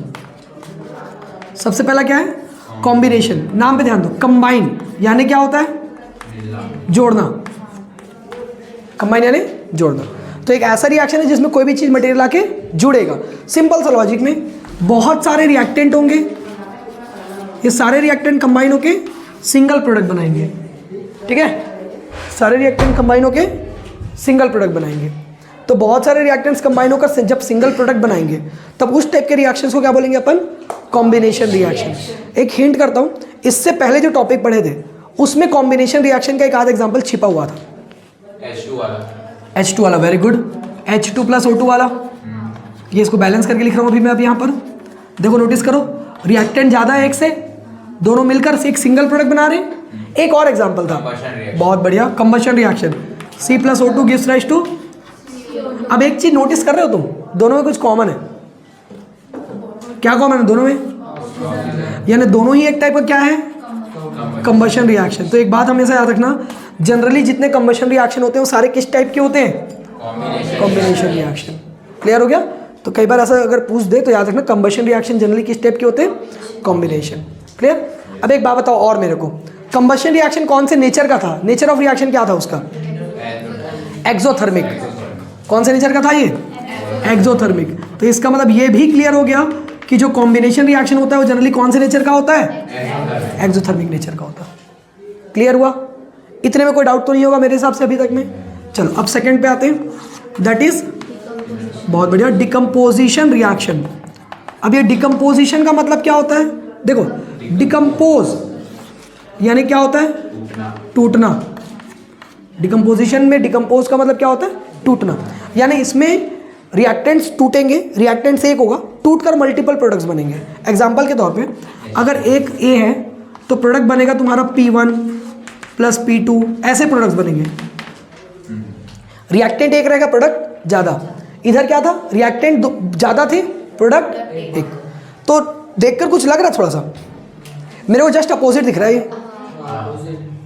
सबसे पहला क्या है? कॉम्बिनेशन। नाम पे ध्यान दो। कंबाइन यानी क्या होता है? जोड़ना। कंबाइन यानी जोड़ना। तो एक ऐसा रिएक्शन है जिसमें कोई भी चीज़ मटेरियल आके जुड़ेगा। सिंपल सा लॉजिक में बहुत सारे रिएक्टेंट होंगे, ये सारे रिएक्टेंट कंबाइन होके सिंगल प्रोडक्ट बनाएंगे, ठीक है? सारे रिएक्टेंट कंबाइन होके सिंगल प्रोडक्ट बनाएंगे। तो बहुत सारे रिएक्टेंट्स कंबाइन होकर जब सिंगल प्रोडक्ट बनाएंगे तब उस टाइप के रिएक्शंस को क्या बोलेंगे अपन? Combination reaction. एक हिंट करता हूँ, इससे पहले जो टॉपिक पढ़े थे उसमें कॉम्बिनेशन रिएक्शन का एक आध एग्जाम्पल छिपा हुआ था। H2 वाला, very good. H2 plus O2 वाला, ये इसको बैलेंस करके लिख रहा हूँ अभी मैं। अब यहाँ पर देखो, नोटिस करो, रिएक्टेंट ज़्यादा है एक से, दोनों मिलकर एक सिंगल प्रोडक्ट बना रहे हैं। एक और एग्जांपल था, बहुत बढ़िया, combustion reaction. C plus O2 gives rise to. अब एक चीज़ नोटिस कर रहे हो तुम, दोनों में कुछ कॉमन है। क्या कॉमन है दोनों में? यानी दोनों ही एक टाइप का क्या है? Combustion reaction. तो एक बात हमेशा याद रखना, जनरली जितने कंबशन रिएक्शन होते हैं वो सारे किस टाइप के होते हैं? Combination reaction. क्लियर हो गया? तो कई बार ऐसा अगर पूछ दे तो याद रखना, कंबशन रिएक्शन जनरली किस टाइप के होते हैं? कॉम्बिनेशन। क्लियर? अब एक बात बताओ और मेरे को, कंबशन रिएक्शन कौन से नेचर का था? नेचर ऑफ रिएक्शन क्या था उसका? एक्सोथर्मिक। कौन से नेचर का था ये? एक्सोथर्मिक। तो इसका मतलब ये भी क्लियर हो गया कि जो कॉम्बिनेशन रिएक्शन होता है वो जनरली कौन से नेचर का होता है? एक्सोथर्मिक नेचर का होता है। क्लियर हुआ? इतने में कोई डाउट तो नहीं होगा मेरे हिसाब से अभी तक में। चलो अब सेकंड पे आते हैं, दैट इज, बहुत बढ़िया, डिकम्पोजिशन रिएक्शन। अब ये डिकम्पोजिशन का मतलब क्या होता है? देखो, डिकम्पोज यानी क्या होता है? टूटना। डिकम्पोजिशन में डिकम्पोज का मतलब क्या होता है? टूटना। यानी इसमें रिएक्टेंट्स टूटेंगे, रिएक्टेंट्स एक होगा, टूटकर मल्टीपल प्रोडक्ट्स बनेंगे। एग्जांपल के तौर पे अगर एक A है तो प्रोडक्ट बनेगा तुम्हारा P1 प्लस P2, ऐसे प्रोडक्ट्स बनेंगे। रिएक्टेंट एक रहेगा, प्रोडक्ट ज़्यादा। इधर क्या था? रिएक्टेंट ज़्यादा थे, प्रोडक्ट एक। तो देखकर कुछ लग रहा है थोड़ा सा, मेरे को जस्ट अपोजिट दिख रहा है। ये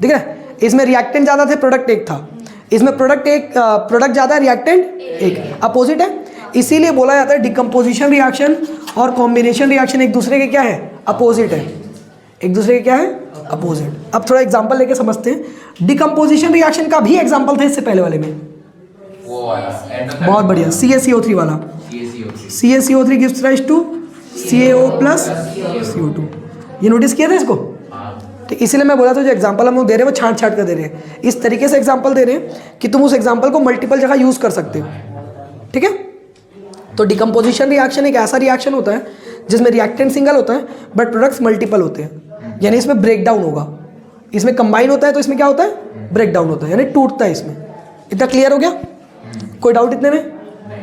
दिख रहा है? इसमें रिएक्टेंट ज़्यादा थे, प्रोडक्ट एक था। इसमें प्रोडक्ट ज़्यादा है, रिएक्टेंट एक। अपोजिट है, इसीलिए बोला जाता है डिकम्पोजिशन रिएक्शन और कॉम्बिनेशन रिएक्शन एक दूसरे के क्या है, अपोजिट है, एक दूसरे के क्या है, अपोजिट। अब थोड़ा एग्जांपल लेके समझते हैं। डिकम्पोजिशन रिएक्शन का भी एग्जांपल था इससे पहले वाले में, वो वाला बहुत बढ़िया, CaCO3 वाला। CaCO3 gives rise to CaO plus CO2। ये नोटिस किया था इसको? तो इसीलिए मैं बोला था जो एग्जांपल हम लोग दे रहे हैं वो छांट छांट कर दे रहे हैं, इस तरीके से एग्जांपल दे रहे हैं कि तुम उस एग्जांपल को मल्टीपल जगह यूज़ कर सकते हो, ठीक है। तो डिकम्पोजिशन रिएक्शन एक ऐसा रिएक्शन होता है जिसमें रिएक्टेंट सिंगल होता है बट प्रोडक्ट्स मल्टीपल होते हैं, यानी इसमें ब्रेक डाउन होगा। इसमें कंबाइन होता है तो इसमें क्या होता है, ब्रेक डाउन होता है, यानी टूटता है इसमें। इतना क्लियर हो गया? कोई डाउट इतने में?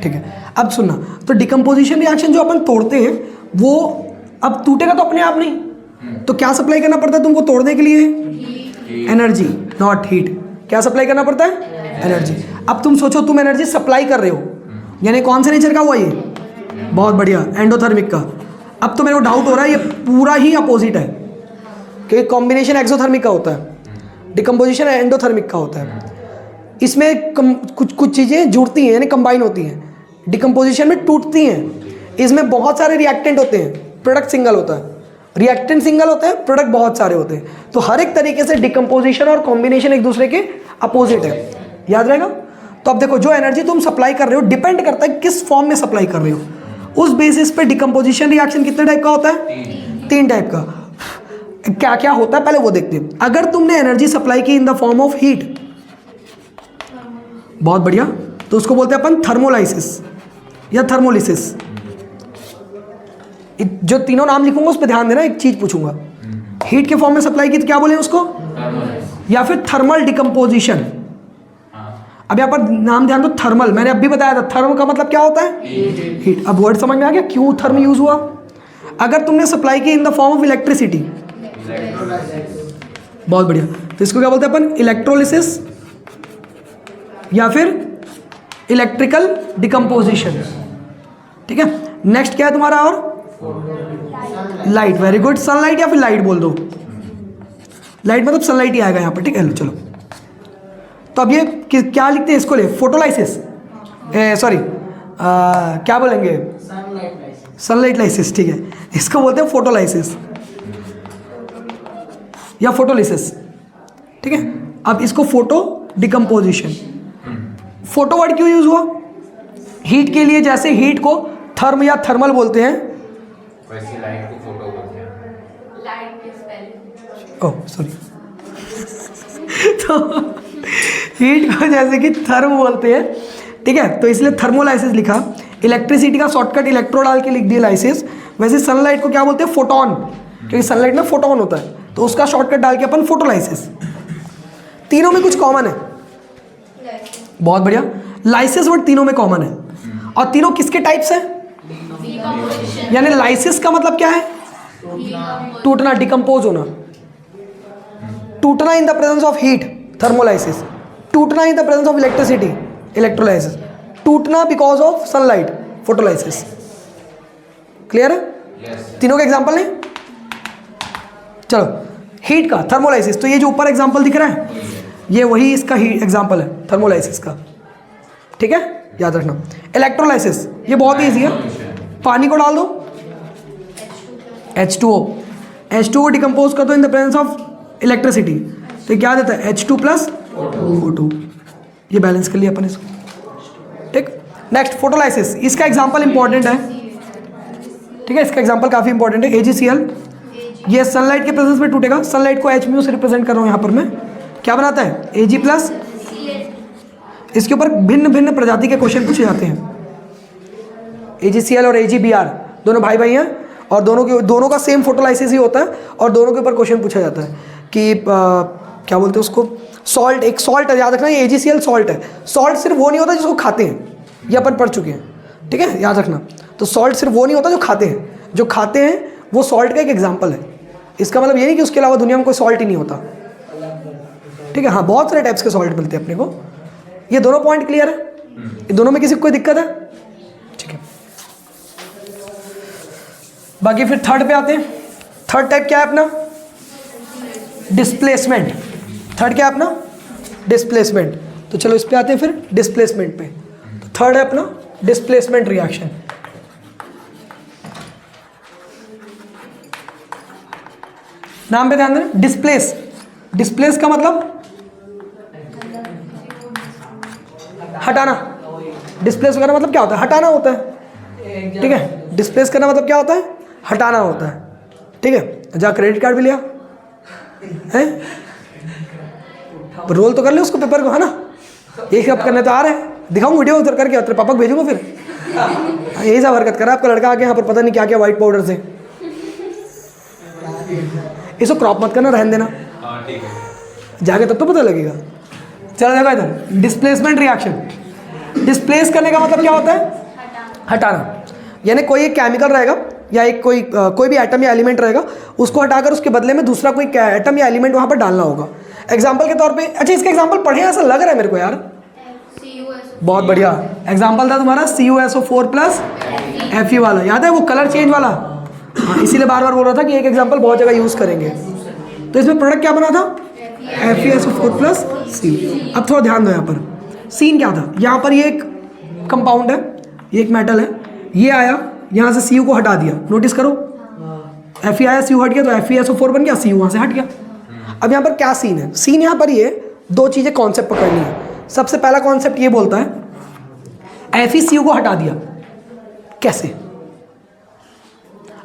ठीक है। अब सुनना, तो डिकम्पोजिशन रिएक्शन जो अपन तोड़ते हैं वो अब टूटेगा तो अपने आप नहीं, तो क्या सप्लाई करना पड़ता है तुमको तोड़ने के लिए? Energy, not heat. क्या सप्लाई करना पड़ता है? एनर्जी। अब तुम सोचो तुम एनर्जी सप्लाई कर रहे हो, यानी कौन से नेचर का हुआ ये? बहुत बढ़िया, एंडोथर्मिक का। अब तो मेरे को डाउट हो रहा है ये पूरा ही अपोजिट है, क्योंकि कॉम्बिनेशन एक्सोथर्मिक का होता है, डिकम्पोजिशन एंडोथर्मिक का होता है। इसमें कुछ चीज़ें जुड़ती हैं यानी कंबाइन होती हैं, डिकम्पोजिशन में टूटती हैं। इसमें बहुत सारे रिएक्टेंट होते हैं, प्रोडक्ट सिंगल होता है, रिएक्टेंट सिंगल होते हैं, प्रोडक्ट बहुत सारे होते हैं। तो हर एक तरीके से डिकम्पोजिशन और कॉम्बिनेशन एक दूसरे के अपोजिट है, याद रहेगा। तो अब देखो जो एनर्जी तुम सप्लाई कर रहे हो डिपेंड करता है किस फॉर्म में सप्लाई कर रहे हो, उस बेसिस पे डिकम्पोजिशन रिएक्शन कितने टाइप का होता है? 3 टाइप का। क्या क्या होता है पहले वो देखते हैं। अगर तुमने एनर्जी सप्लाई की in the form of heat, बहुत बढ़िया, तो उसको बोलते हैं अपन थर्मोलाइसिस या थर्मोलिसिस। जो तीनों नाम लिखूंगा उस पर ध्यान देना, एक चीज पूछूंगा, हीट के फॉर्म में सप्लाई की तो क्या बोले उसको? या फिर थर्मल डिकम्पोजिशन। अब यहाँ पर नाम ध्यान दो, थर्मल, मैंने अभी बताया था थर्म का मतलब क्या होता है? हीट। अब वर्ड समझ में आ गया क्यों थर्म यूज हुआ? अगर तुमने सप्लाई की in the form of electricity, बहुत बढ़िया, तो इसको क्या बोलते हैं अपन? इलेक्ट्रोलिसिस या फिर इलेक्ट्रिकल डिकम्पोजिशन, ठीक है। नेक्स्ट क्या है तुम्हारा? और लाइट, वेरी गुड, सनलाइट या फिर लाइट बोल दो, लाइट मतलब सनलाइट ही आएगा यहाँ पर, ठीक है। चलो, तो अब ये क्या लिखते हैं इसको? ले फोटोलाइसिस, सॉरी क्या बोलेंगे? सनलाइट लाइसिस, ठीक है, इसको बोलते हैं फोटोलाइसिस या फोटोलिसिस, ठीक है। अब इसको फोटो डिकम्पोजिशन, फोटो वर्ड क्यों यूज हुआ? हीट के लिए, जैसे हीट को थर्म या थर्मल बोलते हैं, वैसे लाइट को फोटो बोलते हैं। लाइट के स्पेलिंग, ओह सॉरी तो हीट को जैसे कि थर्म बोलते हैं, ठीक है, तो इसलिए थर्मोलाइसिस लिखा। इलेक्ट्रिसिटी का शॉर्टकट इलेक्ट्रो डाल के लिख दिया लाइसिस। वैसे सनलाइट को क्या बोलते हैं? फोटोन, क्योंकि सनलाइट में फोटोन होता है, तो उसका शॉर्टकट डाल के अपन फोटोलाइसिस। तीनों में कुछ कॉमन है, बहुत बढ़िया, लाइसिस वर्ड तीनों में कॉमन है। और तीनों किसके टाइप्स हैं? यानी लाइसिस का मतलब क्या है? टूटना, डिकम्पोज होना। टूटना in the presence of heat, thermolysis. टूटना in the presence of electricity, electrolysis. टूटना because of sunlight, photolysis. Clear है? तीनों के एग्जांपल हैं। चलो, हीट का, थर्मोलाइसिस, तो ये जो ऊपर एग्जांपल दिख रहा है ये वही इसका ही एग्जांपल है, थर्मोलाइसिस का, ठीक है, याद रखना। इलेक्ट्रोलाइसिस ये बहुत ईजी है, पानी को डाल दो, H2O, H2O डिकम्पोज कर दो इन द प्रेजेंस ऑफ इलेक्ट्रिसिटी, तो क्या देता है? H2 plus O2। ये बैलेंस कर लिया अपन इसको, ठीक। नेक्स्ट फोटोलाइसिस, इसका एग्जांपल इंपॉर्टेंट है, ठीक है, इसका एग्जांपल काफी इंपॉर्टेंट है। AgCl, ये सनलाइट के प्रेजेंस में टूटेगा। सनलाइट को H से रिप्रेजेंट कर रहा हूँ यहाँ पर मैं, क्या बनाता है? Ag plus. इसके ऊपर भिन्न भिन्न प्रजाति के क्वेश्चन पूछे जाते हैं। AgCl और AgBr दोनों भाई भाई हैं, और दोनों का सेम फोटोलाइसिस ही होता है, और दोनों के ऊपर क्वेश्चन पूछा जाता है कि क्या बोलते हैं उसको? सॉल्ट, एक सॉल्ट है, याद रखना, ये AgCl सॉल्ट है। सॉल्ट सिर्फ वो नहीं होता जिसको खाते हैं, ये अपन पढ़ चुके हैं, ठीक है, याद रखना। तो सॉल्ट सिर्फ वो नहीं होता जो खाते हैं, जो खाते हैं वो सॉल्ट का एक एग्जाम्पल है। इसका मतलब ये नहीं कि उसके अलावा दुनिया में कोई सॉल्ट ही नहीं होता, ठीक है। हाँ, बहुत सारे टाइप्स के सॉल्ट मिलते हैं अपने को। ये दोनों पॉइंट क्लियर है? ये दोनों में किसी को कोई दिक्कत है? ठीक है, बाकी फिर थर्ड पे आते हैं। थर्ड टाइप क्या है अपना? डिस्प्लेसमेंट। थर्ड क्या है अपना? डिस्प्लेसमेंट। तो चलो इस पे आते हैं फिर, डिस्प्लेसमेंट पे। तो थर्ड है अपना डिस्प्लेसमेंट रिएक्शन। नाम पे ध्यान देना। डिस्प्लेस, डिस्प्लेस का मतलब हटाना। डिस्प्लेस वगैरह मतलब क्या होता है? हटाना होता है, ठीक है। डिस्प्लेस करना मतलब क्या होता है? हटाना होता है, ठीक है। जा क्रेडिट कार्ड भी लिया है, रोल तो कर ले उसको पेपर को, है ना। यही सब करने तो आ रहे हैं, दिखाऊँ वीडियो उधर करके, तेरे पापा को भेजूंगा फिर। यही सब हरकत करा आपका लड़का आके यहाँ पर, पता नहीं क्या क्या व्हाइट पाउडर से। इसको क्रॉप मत करना, रहने देना, ठीक है। जाके तब तो पता लगेगा। चलो देखो इधर, डिस्प्लेसमेंट रिएक्शन। डिस्प्लेस करने का मतलब क्या होता है? हटाना। यानी कोई एक केमिकल रहेगा या एक कोई भी एटम या एलिमेंट रहेगा, उसको हटाकर उसके बदले में दूसरा कोई एटम या एलिमेंट वहाँ पर डालना होगा। एग्जाम्पल के तौर पे, अच्छा इसका एग्जाम्पल पढ़े, ऐसा लग रहा है मेरे को यार। बहुत बढ़िया एग्जाम्पल था तुम्हारा, CuSO4 प्लस Fe वाला, याद है वो कलर चेंज वाला? हाँ, इसीलिए बार बार बोल रहा था कि एक एग्जाम्पल बहुत जगह यूज़ करेंगे। तो इसमें प्रोडक्ट क्या बना था? FeSO4 plus C। अब थोड़ा ध्यान दो यहाँ पर, सीन क्या था? यहाँ पर ये एक कंपाउंड है, ये एक मेटल है, ये आया यहाँ से Cu को हटा दिया, नोटिस करो। Fe आया, Cu हट गया, तो FeSO4 बन गया, Cu वहाँ से हट गया। अब यहाँ पर क्या सीन है? सीन यहाँ पर ये दो चीज़ें कॉन्सेप्ट पकड़नी है। सबसे पहला कॉन्सेप्ट ये बोलता है FeCu को हटा दिया, कैसे?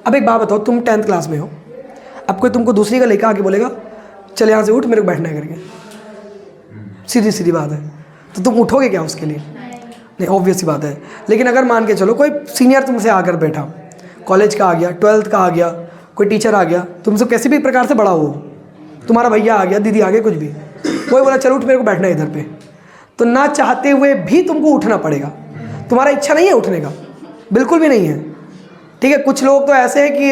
अब एक बात बताओ, तुम 10th क्लास में हो, अब कोई तुमको दूसरी का लेकर आके बोलेगा चल यहाँ से उठ, मेरे को बैठना है करके, सीधी सीधी बात है, तो तुम उठोगे क्या उसके लिए? नहीं, ऑब्वियस सी बात है। लेकिन अगर मान के चलो कोई सीनियर तुमसे आकर बैठा, कॉलेज का आ गया, 12th का आ गया, कोई टीचर आ गया, तुमसे किसी भी प्रकार से बड़ा हो, तुम्हारा भैया आ गया, दीदी आ गए, कुछ भी, कोई बोला चलो उठ, मेरे को बैठना है इधर पे, तो ना चाहते हुए भी तुमको उठना पड़ेगा। तुम्हारा इच्छा नहीं है उठने का, बिल्कुल भी नहीं है, ठीक है। कुछ लोग तो ऐसे हैं कि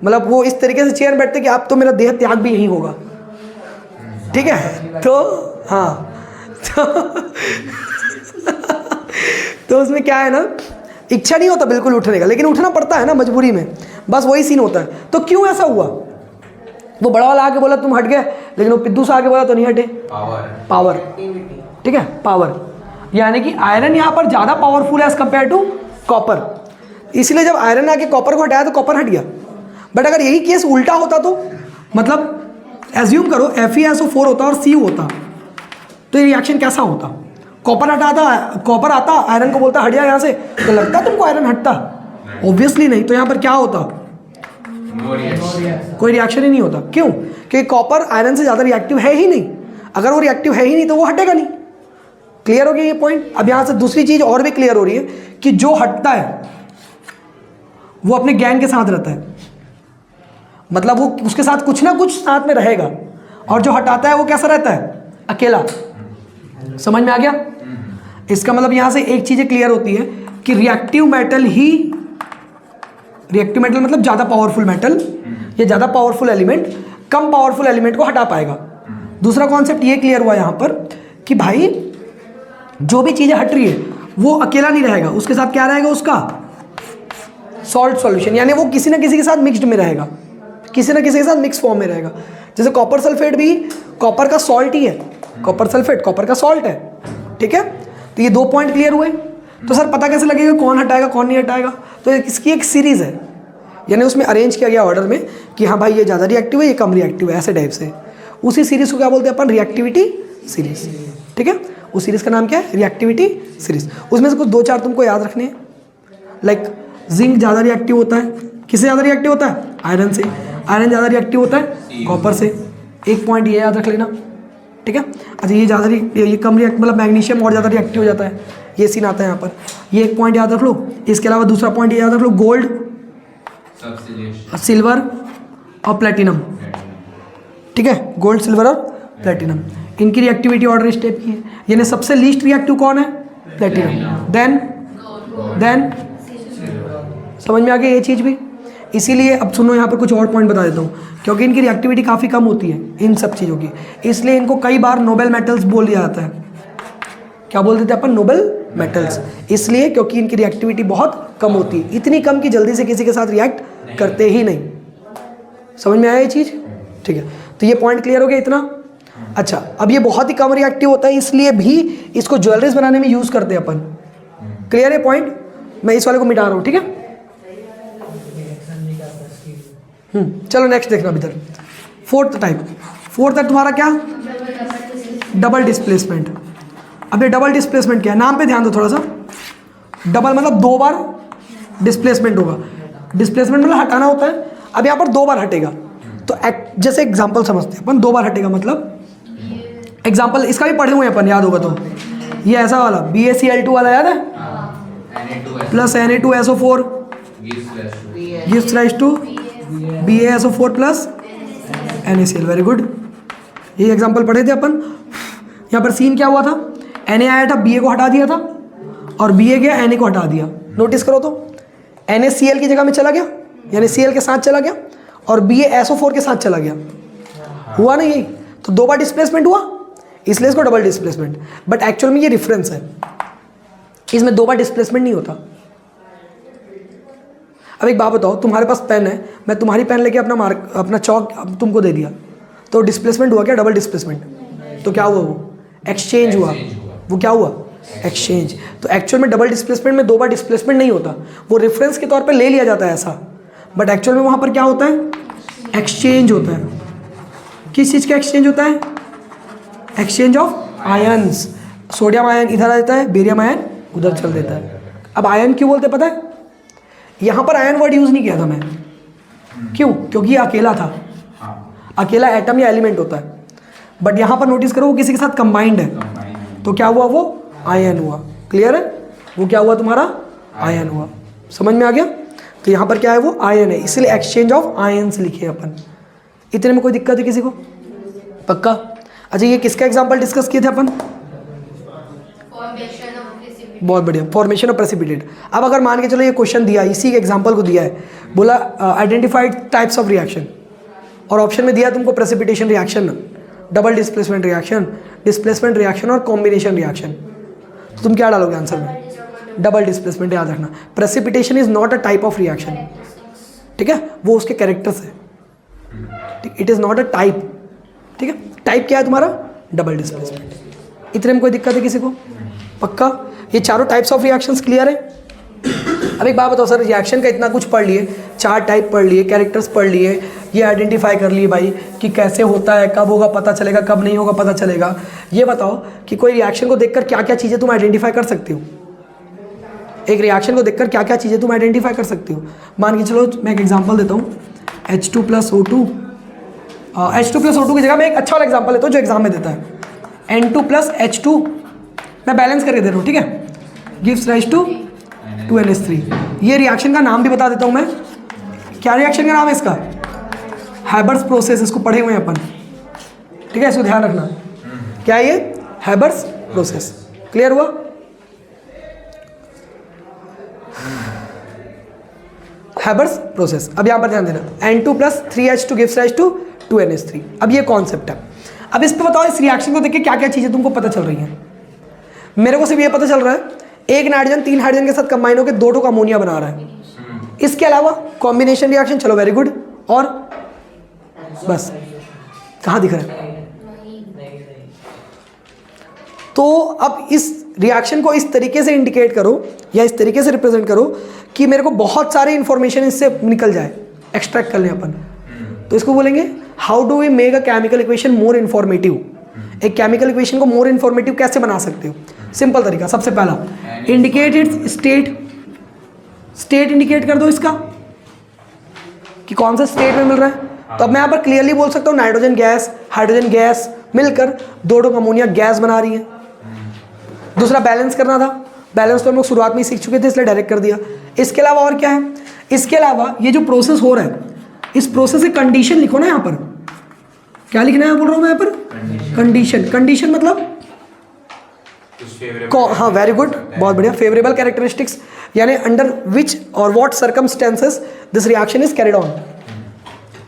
मतलब वो इस तरीके से चेयर में बैठते कि अब तो मेरा देह त्याग भी यही होगा, ठीक है। तो हाँ तो उसमें क्या है ना, इच्छा नहीं होता बिल्कुल उठने का, लेकिन उठना पड़ता है ना मजबूरी में, बस वही सीन होता है। तो क्यों ऐसा हुआ? वो बड़ा वाला आके बोला तुम हट गए, लेकिन वो पिद्दू से आके बोला तो नहीं हटे। पावर, ठीक है, पावर। यानी कि आयरन यहाँ पर ज़्यादा पावरफुल है एज कम्पेयर टू कॉपर, इसलिए जब आयरन आके कॉपर को हटाया तो कॉपर हट गया। बट अगर यही केस उल्टा होता तो, मतलब एज्यूम करो FeSO4 होता और Cu होता, तो ये रिएक्शन कैसा होता? कॉपर हटाता, कॉपर आता, आयरन को बोलता हट जा यहाँ से, तो लगता तुमको आयरन हटता? ऑब्वियसली नहीं। तो यहाँ पर क्या होता? कोई रिएक्शन ही नहीं होता। क्यों? क्योंकि कॉपर आयरन से ज़्यादा रिएक्टिव है ही नहीं। अगर वो रिएक्टिव है ही नहीं तो वो हटेगा नहीं। क्लियर हो गया ये पॉइंट? अब यहाँ से दूसरी चीज़ और भी क्लियर हो रही है कि जो हटता है वो अपने गैंग के साथ रहता है, मतलब वो उसके साथ कुछ ना कुछ साथ में रहेगा, और जो हटाता है वो कैसा रहता है? अकेला। समझ में आ गया? इसका मतलब यहाँ से एक चीज़ क्लियर होती है कि रिएक्टिव मेटल मतलब ज़्यादा पावरफुल मेटल या ज़्यादा पावरफुल एलिमेंट कम पावरफुल एलिमेंट को हटा पाएगा। दूसरा कॉन्सेप्ट ये क्लियर हुआ यहाँ पर कि भाई जो भी चीज़ें हट रही है वो अकेला नहीं रहेगा, उसके साथ क्या रहेगा? उसका सॉल्ट सॉल्यूशन, यानी वो किसी ना किसी के साथ मिक्स्ड में रहेगा, किसी ना किसी के साथ मिक्स फॉर्म में रहेगा। जैसे कॉपर सल्फेट भी कॉपर का सॉल्ट ही है, कॉपर सल्फेट कॉपर का सॉल्ट है, ठीक है। तो ये दो पॉइंट क्लियर हुए। तो सर पता कैसे लगेगा कौन हटाएगा कौन नहीं हटाएगा? तो इसकी एक सीरीज़ है, यानी उसमें अरेंज किया गया ऑर्डर में कि हाँ भाई ये ज़्यादा रिएक्टिव है, ये कम रिएक्टिव है, ऐसे टाइप से। उसी सीरीज़ को क्या बोलते हैं अपन? रिएक्टिविटी सीरीज़, ठीक है। उस सीरीज़ का नाम क्या है? Reactivity series. उसमें से कुछ दो चार तुमको याद रखने हैं, लाइक जिंक ज़्यादा रिएक्टिव होता है, किससे ज़्यादा रिएक्टिव होता है? आयरन से। आयरन ज़्यादा रिएक्टिव होता है कॉपर से। एक पॉइंट ये याद रख लेना, ठीक है। अच्छा ये ज़्यादा ये कम रिएक्ट मतलब मैग्नीशियम और ज़्यादा रिएक्टिव हो जाता है, ये सीन आता है यहाँ पर। ये एक पॉइंट याद रख लो। इसके अलावा दूसरा पॉइंट ये याद रख लो, गोल्ड, सिल्वर और प्लेटिनम, ठीक है। गोल्ड, सिल्वर और प्लेटिनम, इनकी रिएक्टिविटी ऑर्डर इस टाइप की है। यानी सबसे लीस्ट रिएक्टिव कौन है? प्लेटिनम, देन समझ में आ गया ये चीज़ भी। इसीलिए अब सुनो यहाँ पर कुछ और पॉइंट बता देता हूँ, क्योंकि इनकी रिएक्टिविटी काफ़ी कम होती है इन सब चीज़ों की, इसलिए इनको कई बार नोबेल मेटल्स बोल दिया जाता है। क्या बोल देते हैं अपन? Nobel metals. इसलिए क्योंकि इनकी रिएक्टिविटी बहुत कम होती है, इतनी कम कि जल्दी से किसी के साथ रिएक्ट करते ही नहीं। समझ में आया ये चीज़? ठीक है, तो ये पॉइंट क्लियर हो गया इतना। अच्छा, अब ये बहुत ही कम रिएक्टिव होता है, इसलिए भी इसको ज्वेलरीज बनाने में यूज़ करते हैं अपन। क्लियर है पॉइंट? मैं इस वाले को मिटा रहा हूँ, ठीक है। चलो नेक्स्ट देखना इधर। फोर्थ टाइप तुम्हारा क्या, डबल डिस्प्लेसमेंट। अब ये डबल डिस्प्लेसमेंट क्या है, नाम पे ध्यान दो थोड़ा सा। डबल मतलब 2 बार डिस्प्लेसमेंट होगा। डिस्प्लेसमेंट मतलब हटाना होता है। अब यहाँ पर 2 बार हटेगा, तो जैसे एग्जाम्पल समझते हैं अपन, 2 बार हटेगा मतलब एग्जाम्पल इसका भी पढ़े हुए हैं अपन, याद होगा तो। ये ऐसा वाला BaCl2 वाला याद है, plus Na2SO4 gives rise to BaSO4 plus NaCl। Very good, ये एग्जाम्पल पढ़े थे अपन। यहाँ पर सीन क्या हुआ था, Na आया था, Ba को हटा दिया था, और Ba गया Na को हटा दिया। नोटिस करो तो NaCl की जगह में चला गया, यानी Cl के साथ चला गया, और BaSO4 के साथ चला गया। हुआ ना यही, तो 2 बार डिस्प्लेसमेंट हुआ, इसलिए इसको डबल डिस्प्लेसमेंट। बट एक्चुअल में ये डिफरेंस है, इसमें 2 बार डिस्प्लेसमेंट नहीं होता। अब एक बात बताओ, तुम्हारे पास पेन है, मैं तुम्हारी पेन लेके अपना चौक तुमको दे दिया, तो डिस्प्लेसमेंट हुआ क्या, डबल डिस्प्लेसमेंट। तो क्या हुआ, वो एक्सचेंज हुआ। वो क्या हुआ, एक्सचेंज। तो एक्चुअल में डबल डिस्प्लेसमेंट में 2 बार डिस्प्लेसमेंट नहीं होता, वो रेफरेंस के तौर पे ले लिया जाता है ऐसा, बट एक्चुअल में वहाँ पर क्या होता है, एक्सचेंज होता है। किस चीज़ का एक्सचेंज होता है, exchange of ions. Sodium ion इधर आ जाता है, बेरियम आयन उधर चल देता है। अब आयन क्यों बोलते पता है, यहाँ पर आयन वर्ड यूज़ नहीं किया था मैं, क्यों, क्योंकि ये अकेला था, अकेला एटम या एलिमेंट होता है। बट यहाँ पर नोटिस करो वो किसी के साथ कंबाइंड है, तो क्या हुआ, वो आयन हुआ। क्लियर है, वो क्या हुआ तुम्हारा, आयन हुआ। समझ में आ गया। तो यहाँ पर क्या है, वो आयन है, इसलिए एक्सचेंज ऑफ आयन्स लिखे अपन। इतने में कोई दिक्कत है किसी को, पक्का। अच्छा, ये किसका एग्जाम्पल डिस्कस किए थे अपन, बहुत बढ़िया, फॉर्मेशन ऑफ प्रेसिपिटेट। अब अगर मान के चलो ये क्वेश्चन दिया, इसी के एग्जांपल को दिया है, बोला आइडेंटिफाइड टाइप्स ऑफ रिएक्शन, और ऑप्शन में दिया तुमको precipitation reaction, double displacement reaction और कॉम्बिनेशन रिएक्शन, तो तुम क्या डालोगे आंसर में, डबल डिस्प्लेसमेंट। याद रखना, precipitation is not a type of reaction, ठीक है, वो उसके कैरेक्टर्स है, it is not a type, ठीक है। टाइप क्या है तुम्हारा, डबल डिस्प्लेसमेंट। इतने में कोई दिक्कत है किसी को, पक्का। ये चारों टाइप्स ऑफ रिएक्शंस क्लियर है। अब एक बात बताओ सर, रिएक्शन का इतना कुछ पढ़ लिए, 4 टाइप पढ़ लिए, कैरेक्टर्स पढ़ लिए, ये आइडेंटिफाई कर लिए भाई कि कैसे होता है, कब होगा पता चलेगा, कब नहीं होगा पता चलेगा। ये बताओ कि कोई रिएक्शन को देखकर क्या क्या चीज़ें तुम आइडेंटिफाई कर सकते हो, एक रिएक्शन को देखकर क्या क्या चीज़ें तुम आइडेंटिफाई कर सकते हो। मान के चलो मैं एक एग्जाम्पल देता हूँ, H2+O2 की जगह मैं एक अच्छा वाला एग्जाम्पल लेता हूँ जो एग्जाम में देता है, N2+H2, मैं बैलेंस करके दे रहा हूँ, ठीक है, गिव्स राइज टू 2NH3। ये रिएक्शन का नाम भी बता देता हूँ मैं, क्या रिएक्शन का नाम है इसका, हैबर्स प्रोसेस, इसको पढ़े हुए हैं अपन, ठीक है, इसको ध्यान रखना। क्या है ये, हैबर्स प्रोसेस। क्लियर हुआ। Haber's process. अब यहाँ पर ध्यान देना, N2+3H2 gives rise to 2NH3। अब ये कॉन्सेप्ट है। अब इस पे बताओ, इस रिएक्शन को देख के क्या क्या चीज़ें तुमको पता चल रही हैं। मेरे को सिर्फ ये पता चल रहा है, एक नाइट्रोजन 3 हाइड्रोजन के साथ कंबाइन होकर 2 का अमोनिया बना रहा है। इसके अलावा कॉम्बिनेशन रिएक्शन, चलो वेरी गुड, और बस, कहाँ दिख रहा है। तो अब इस रिएक्शन को इस तरीके से इंडिकेट करो या इस तरीके से रिप्रेजेंट करो कि मेरे को बहुत सारे इंफॉर्मेशन इससे निकल जाए, एक्सट्रैक्ट कर लें अपन। तो इसको बोलेंगे how do we make a chemical equation more informative. एक केमिकल इक्वेशन को मोर इन्फॉर्मेटिव कैसे बना सकते हो। सिंपल तरीका, सबसे पहला इंडिकेट इट्स स्टेट इंडिकेट कर दो इसका कि कौन सा स्टेट में मिल रहा है। तो अब मैं यहाँ पर क्लियरली बोल सकता हूँ नाइट्रोजन गैस, हाइड्रोजन गैस मिलकर 2 अमोनिया गैस बना रही है। दूसरा बैलेंस करना था, बैलेंस तो हम लोग शुरुआत में ही सीख चुके थे इसलिए डायरेक्ट कर दिया। इसके अलावा और क्या है, इसके अलावा ये जो प्रोसेस हो रहा है, इस प्रोसेस की कंडीशन लिखो ना। यहाँ पर क्या लिखना है बोल रहा हूँ मैं यहाँ पर, कंडीशन मतलब हाँ, वेरी गुड, बहुत बढ़िया। फेवरेबल कैरेक्टरिस्टिक्स, यानी अंडर विच और what circumstances this reaction is carried on,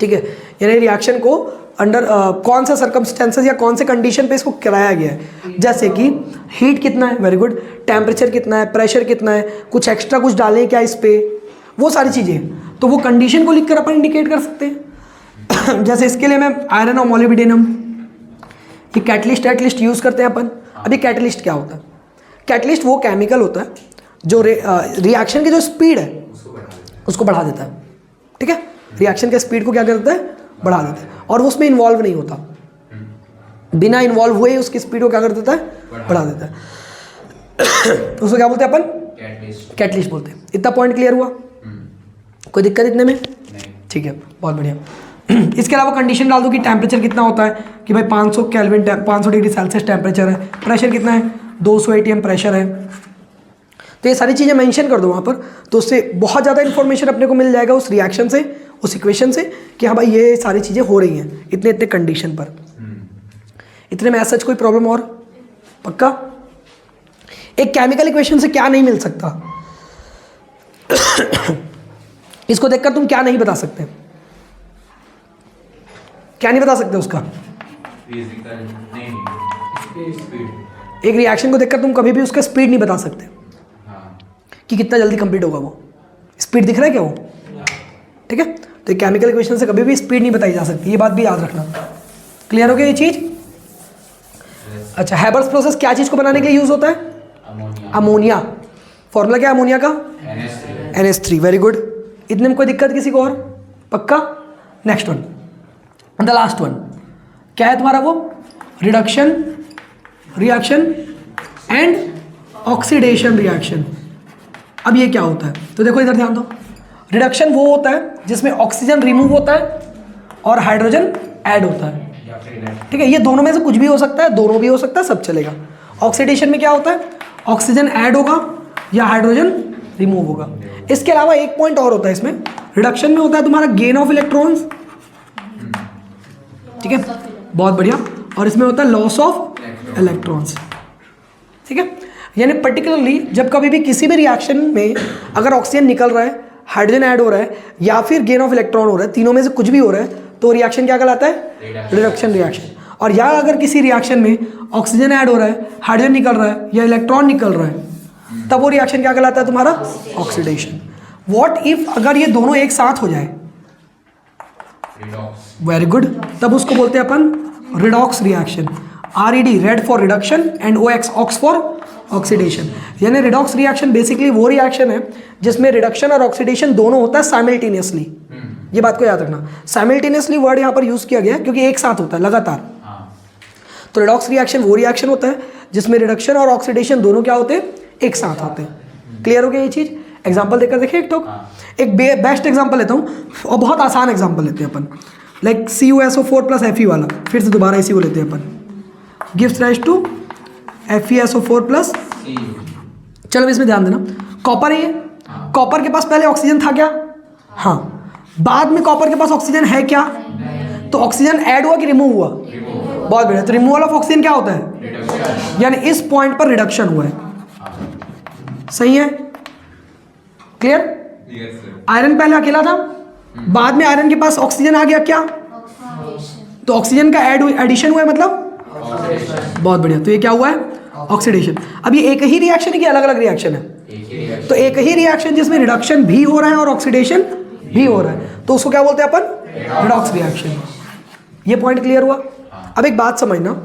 ठीक है, यानी रिएक्शन को अंडर कौन सा सर्कमस्टेंसेस या कौन से कंडीशन पे इसको कराया गया है। जैसे कि हीट कितना है, वेरी गुड, टेम्परेचर कितना है, प्रेशर कितना है, कुछ एक्स्ट्रा कुछ डालें क्या इस पर, वो सारी चीज़ें। तो वो कंडीशन को लिखकर अपन इंडिकेट कर सकते हैं। जैसे इसके लिए मैं आयरन और मोलिब्डेनम, ये कैटलिस्ट यूज़ करते हैं अपन। अभी कैटलिस्ट क्या होता है, कैटलिस्ट वो केमिकल होता है जो रिएक्शन की जो स्पीड है उसको बढ़ा देता है, ठीक है, रिएक्शन के स्पीड को क्या करता है, बढ़ा देता है। और वो उसमें इन्वॉल्व नहीं होता, बिना इन्वॉल्व हुए उसकी स्पीड को क्या कर देता है, बढ़ा देता है। तो उसको क्या बोलते हैं अपन, कैटलिस्ट बोलते हैं। इतना पॉइंट क्लियर हुआ, कोई दिक्कत इतने में? ठीक है, बहुत बढ़िया। इसके अलावा कंडीशन डाल दो कि टेम्परेचर कितना होता है, कि भाई 500 केल्विन 500 डिग्री सेल्सियस टेम्परेचर है, प्रेशर कितना है 200 ATM प्रेशर है। तो ये सारी चीज़ें मेंशन कर दो वहाँ पर, तो उससे बहुत ज़्यादा इन्फॉर्मेशन अपने को मिल जाएगा उस रिएक्शन से, उस इक्वेशन से, कि हाँ भाई ये सारी चीज़ें हो रही हैं इतने इतने कंडीशन पर। इतने में ऐसा कोई प्रॉब्लम और? पक्का? एक केमिकल इक्वेशन से क्या नहीं मिल सकता? इसको देखकर तुम क्या नहीं बता सकते? क्या नहीं बता सकते उसका? एक रिएक्शन को देखकर तुम कभी भी उसका स्पीड नहीं बता सकते कि कितना जल्दी कंप्लीट होगा वो। स्पीड दिख रहा है क्या वो? ठीक है, तो केमिकल इक्वेशन से कभी भी स्पीड नहीं बताई जा सकती, ये बात भी याद रखना। क्लियर हो गया ये चीज? अच्छा, हैबर्स प्रोसेस क्या चीज को बनाने के लिए यूज होता है? अमोनिया। फॉर्मूला क्या है अमोनिया का? NH3। Very good. इतने में कोई दिक्कत किसी को और? पक्का? Next one, the last one क्या है तुम्हारा? वो reduction reaction and oxidation reaction. अब ये क्या होता है? तो देखो इधर ध्यान दो। रिडक्शन वो होता है जिसमें ऑक्सीजन रिमूव होता है और हाइड्रोजन ऐड होता है। ठीक है, ये दोनों में से कुछ भी हो सकता है, दोनों भी हो सकता है, सब चलेगा। ऑक्सीडेशन में क्या होता है? ऑक्सीजन ऐड होगा या हाइड्रोजन रिमूव होगा। इसके अलावा एक पॉइंट और होता है इसमें, रिडक्शन में होता है तुम्हारा गेन ऑफ इलेक्ट्रॉन्स। ठीक है, बहुत बढ़िया। और इसमें होता है लॉस ऑफ इलेक्ट्रॉन्स। ठीक है, यानी पर्टिकुलरली जब कभी भी किसी भी रिएक्शन में अगर ऑक्सीजन निकल रहा है, हाइड्रोजन ऐड हो रहा है या फिर गेन ऑफ इलेक्ट्रॉन हो रहा है, तीनों में से कुछ भी हो रहा है, तो रिएक्शन क्या कहलाता है? Reduction reaction. और या अगर किसी रिएक्शन में ऑक्सीजन ऐड हो रहा है, हाइड्रोजन निकल रहा है या इलेक्ट्रॉन निकल रहा है, तब वो रिएक्शन क्या कहलाता है तुम्हारा? ऑक्सीडेशन। व्हाट इफ अगर ये दोनों एक साथ हो जाए? वेरी गुड, तब उसको बोलते हैं अपन redox reaction. RED red for reduction and OX ox for oxidation. यानी रिडॉक्स रिएक्शन बेसिकली वो रिएक्शन है जिसमें रिडक्शन और ऑक्सीडेशन दोनों होता है साइमल्टेनियसली। ये बात को याद रखना, साइमल्टेनियसली वर्ड यहाँ पर यूज किया गया है क्योंकि एक साथ होता है लगातार। तो रिडॉक्स रिएक्शन वो रिएक्शन होता है जिसमें रिडक्शन और ऑक्सीडेशन दोनों क्या होते हैं? एक साथ होते हैं। क्लियर हो गया ये चीज? एग्जाम्पल देकर देखिए एक बेस्ट एग्जाम्पल लेता हूँ और बहुत आसान एग्जाम्पल लेते हैं अपन, लाइक CuSO4 प्लस Fe वाला। फिर से दोबारा इसी को लेते हैं अपन, gives rise to FeSO4 plus. चलो इसमें ध्यान देना, कॉपर है ये, कॉपर के पास पहले ऑक्सीजन था क्या? हाँ। बाद में कॉपर के पास ऑक्सीजन है क्या? तो ऑक्सीजन ऐड हुआ कि रिमूव हुआ? बहुत बढ़िया। तो रिमूवल ऑफ ऑक्सीजन क्या होता है? यानी इस पॉइंट पर रिडक्शन हुआ है। सही है? क्लियर? आयरन पहले अकेला था, बाद में आयरन के पास ऑक्सीजन आ गया क्या? तो ऑक्सीजन का एडिशन हुआ है, मतलब बहुत बढ़िया। तो ये क्या हुआ है? ऑक्सीडेशन। अब ये एक ही रिएक्शन है कि अलग अलग रिएक्शन है? तो एक ही रिएक्शन जिसमें रिडक्शन भी हो रहा है और ऑक्सीडेशन भी हो रहा है, तो उसको क्या बोलते हैं अपन? Redox reaction. ये पॉइंट क्लियर हुआ? अब एक बात समझना,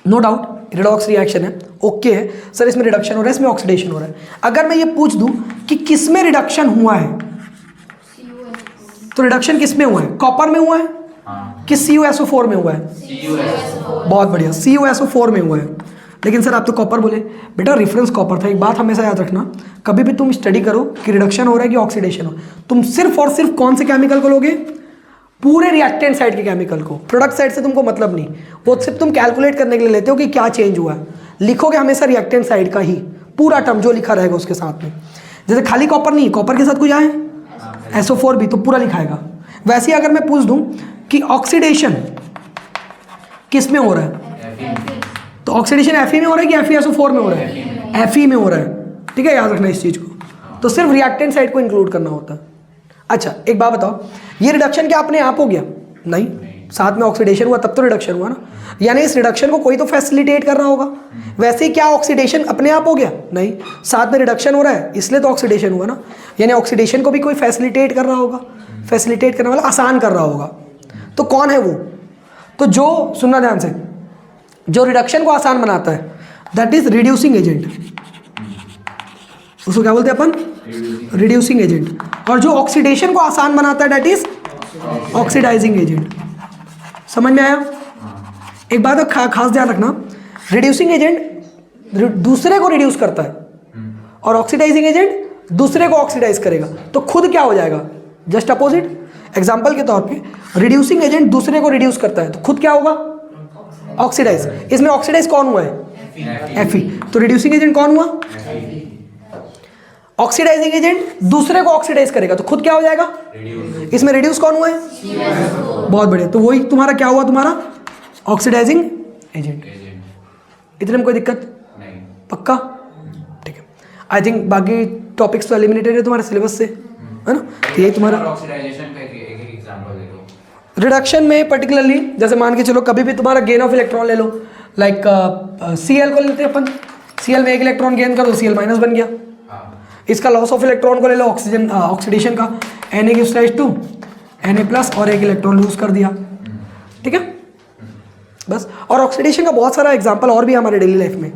नो डाउट रिडॉक्स रिएक्शन है, ओके है सर, इसमें रिडक्शन हो रहा है, इसमें ऑक्सीडेशन हो रहा है। अगर मैं ये पूछ दूं कि किस में रिडक्शन हुआ है, तो रिडक्शन किस में हुआ है? कॉपर में हुआ है कि CuSO4 में हुआ है? बहुत बढ़िया, CuSO4 में हुआ है। लेकिन सर आप तो कॉपर बोले। बेटा रेफरेंस कॉपर था। एक बात हमेशा याद रखना, कभी भी तुम स्टडी करो कि रिडक्शन हो रहा है कि ऑक्सीडेशन हो, तुम सिर्फ और सिर्फ कौन से केमिकल को लोगे? पूरे रिएक्टेंट साइड के केमिकल को। प्रोडक्ट साइड से तुमको मतलब नहीं, वो सिर्फ तुम कैलकुलेट करने के लिए लेते हो कि क्या चेंज हुआ है। लिखोगे हमेशा रिएक्टेंट साइड का ही पूरा टर्म जो लिखा रहेगा उसके साथ में। जैसे खाली कॉपर नहीं, कॉपर के साथ कुछ आए SO4 भी, तो पूरा लिखाएगा। वैसे ही अगर मैं पूछ दूं कि ऑक्सीडेशन किस में हो रहा है, तो ऑक्सीडेशन Fe में हो रहा है कि FeSO4 में हो रहा है? Fe में हो रहा है। ठीक है, याद रखना इस चीज़ को। तो सिर्फ रिएक्टेंट साइड को इंक्लूड करना होता है। अच्छा एक बात बताओ, ये रिडक्शन क्या अपने आप हो गया? नहीं, साथ में ऑक्सीडेशन हुआ तब तो रिडक्शन हुआ ना। यानी इस रिडक्शन को कोई तो फैसिलिटेट कर रहा होगा। वैसे ही क्या ऑक्सीडेशन अपने आप हो गया? नहीं, साथ में रिडक्शन हो रहा है इसलिए तो ऑक्सीडेशन हुआ ना। यानी ऑक्सीडेशन को भी कोई फैसिलिटेट कर रहा होगा, फैसिलिटेट करने वाला आसान कर रहा होगा। तो कौन है वो? तो जो, सुनना ध्यान से, जो रिडक्शन को आसान बनाता है दैट इज रिड्यूसिंग एजेंट। उसको क्या बोलते हैं अपन? Reducing agent. और जो ऑक्सीडेशन को आसान बनाता है दैट इज ऑक्सीडाइजिंग एजेंट। समझ में आया? एक बात का खास ध्यान रखना, रिड्यूसिंग एजेंट दूसरे को रिड्यूस करता है और ऑक्सीडाइजिंग एजेंट दूसरे को ऑक्सीडाइज करेगा, तो खुद क्या हो जाएगा? Just opposite. एग्जाम्पल के तौर पे रिड्यूसिंग एजेंट दूसरे को रिड्यूस करता है तो खुद क्या होगा? ऑक्सीडाइज। इसमें ऑक्सीडाइज कौन हुआ है? Fe। तो रिड्यूसिंग एजेंट कौन हुआ? ऑक्सीडाइजिंग एजेंट दूसरे को ऑक्सीडाइज करेगा तो खुद क्या हो जाएगा? इसमें रिड्यूस कौन हुआ है? बहुत बढ़िया। तो वही तुम्हारा क्या हुआ? तुम्हारा ऑक्सीडाइजिंग एजेंट। इतने में कोई दिक्कत नहीं। पक्का? ठीक है। आई थिंक बाकी टॉपिक्स तो एलिमिनेटेड है तुम्हारे सिलेबस से, है ना? तो यही तुम्हारा ऑक्सीडाइजेशन का एक एग्जांपल दे दो। रिडक्शन में पर्टिकुलरली जैसे मान के चलो कभी भी तुम्हारा गेन ऑफ इलेक्ट्रॉन ले लो, लाइक Cl को लेते हैं अपन, Cl में एक इलेक्ट्रॉन गेन कर दो, Cl माइनस बन गया। इसका लॉस ऑफ इलेक्ट्रॉन को ले लो, ऑक्सीजन ऑक्सीडेशन का, Na gives rise to Na plus और एक इलेक्ट्रॉन लूज कर दिया। ठीक है बस। और ऑक्सीडेशन का बहुत सारा एग्जांपल और भी है हमारे डेली लाइफ में।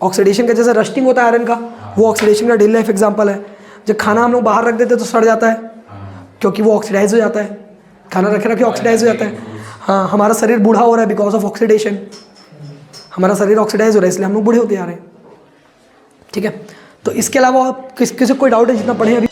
ऑक्सीडेशन का जैसे रस्टिंग होता है आयरन का, वो ऑक्सीडेशन का डेली लाइफ एग्जांपल है। जब खाना हम लोग बाहर रख देते तो सड़ जाता है क्योंकि वो ऑक्सीडाइज हो जाता है, खाना रखे रखे ऑक्सीडाइज हो जाता है। हाँ, हमारा शरीर बूढ़ा हो रहा है बिकॉज ऑफ ऑक्सीडेशन, हमारा शरीर ऑक्सीडाइज हो रहा है इसलिए हम लोग बूढ़े होते जा रहे हैं। ठीक है, तो इसके अलावा किसी को कोई डाउट है जितना पढ़े अभी?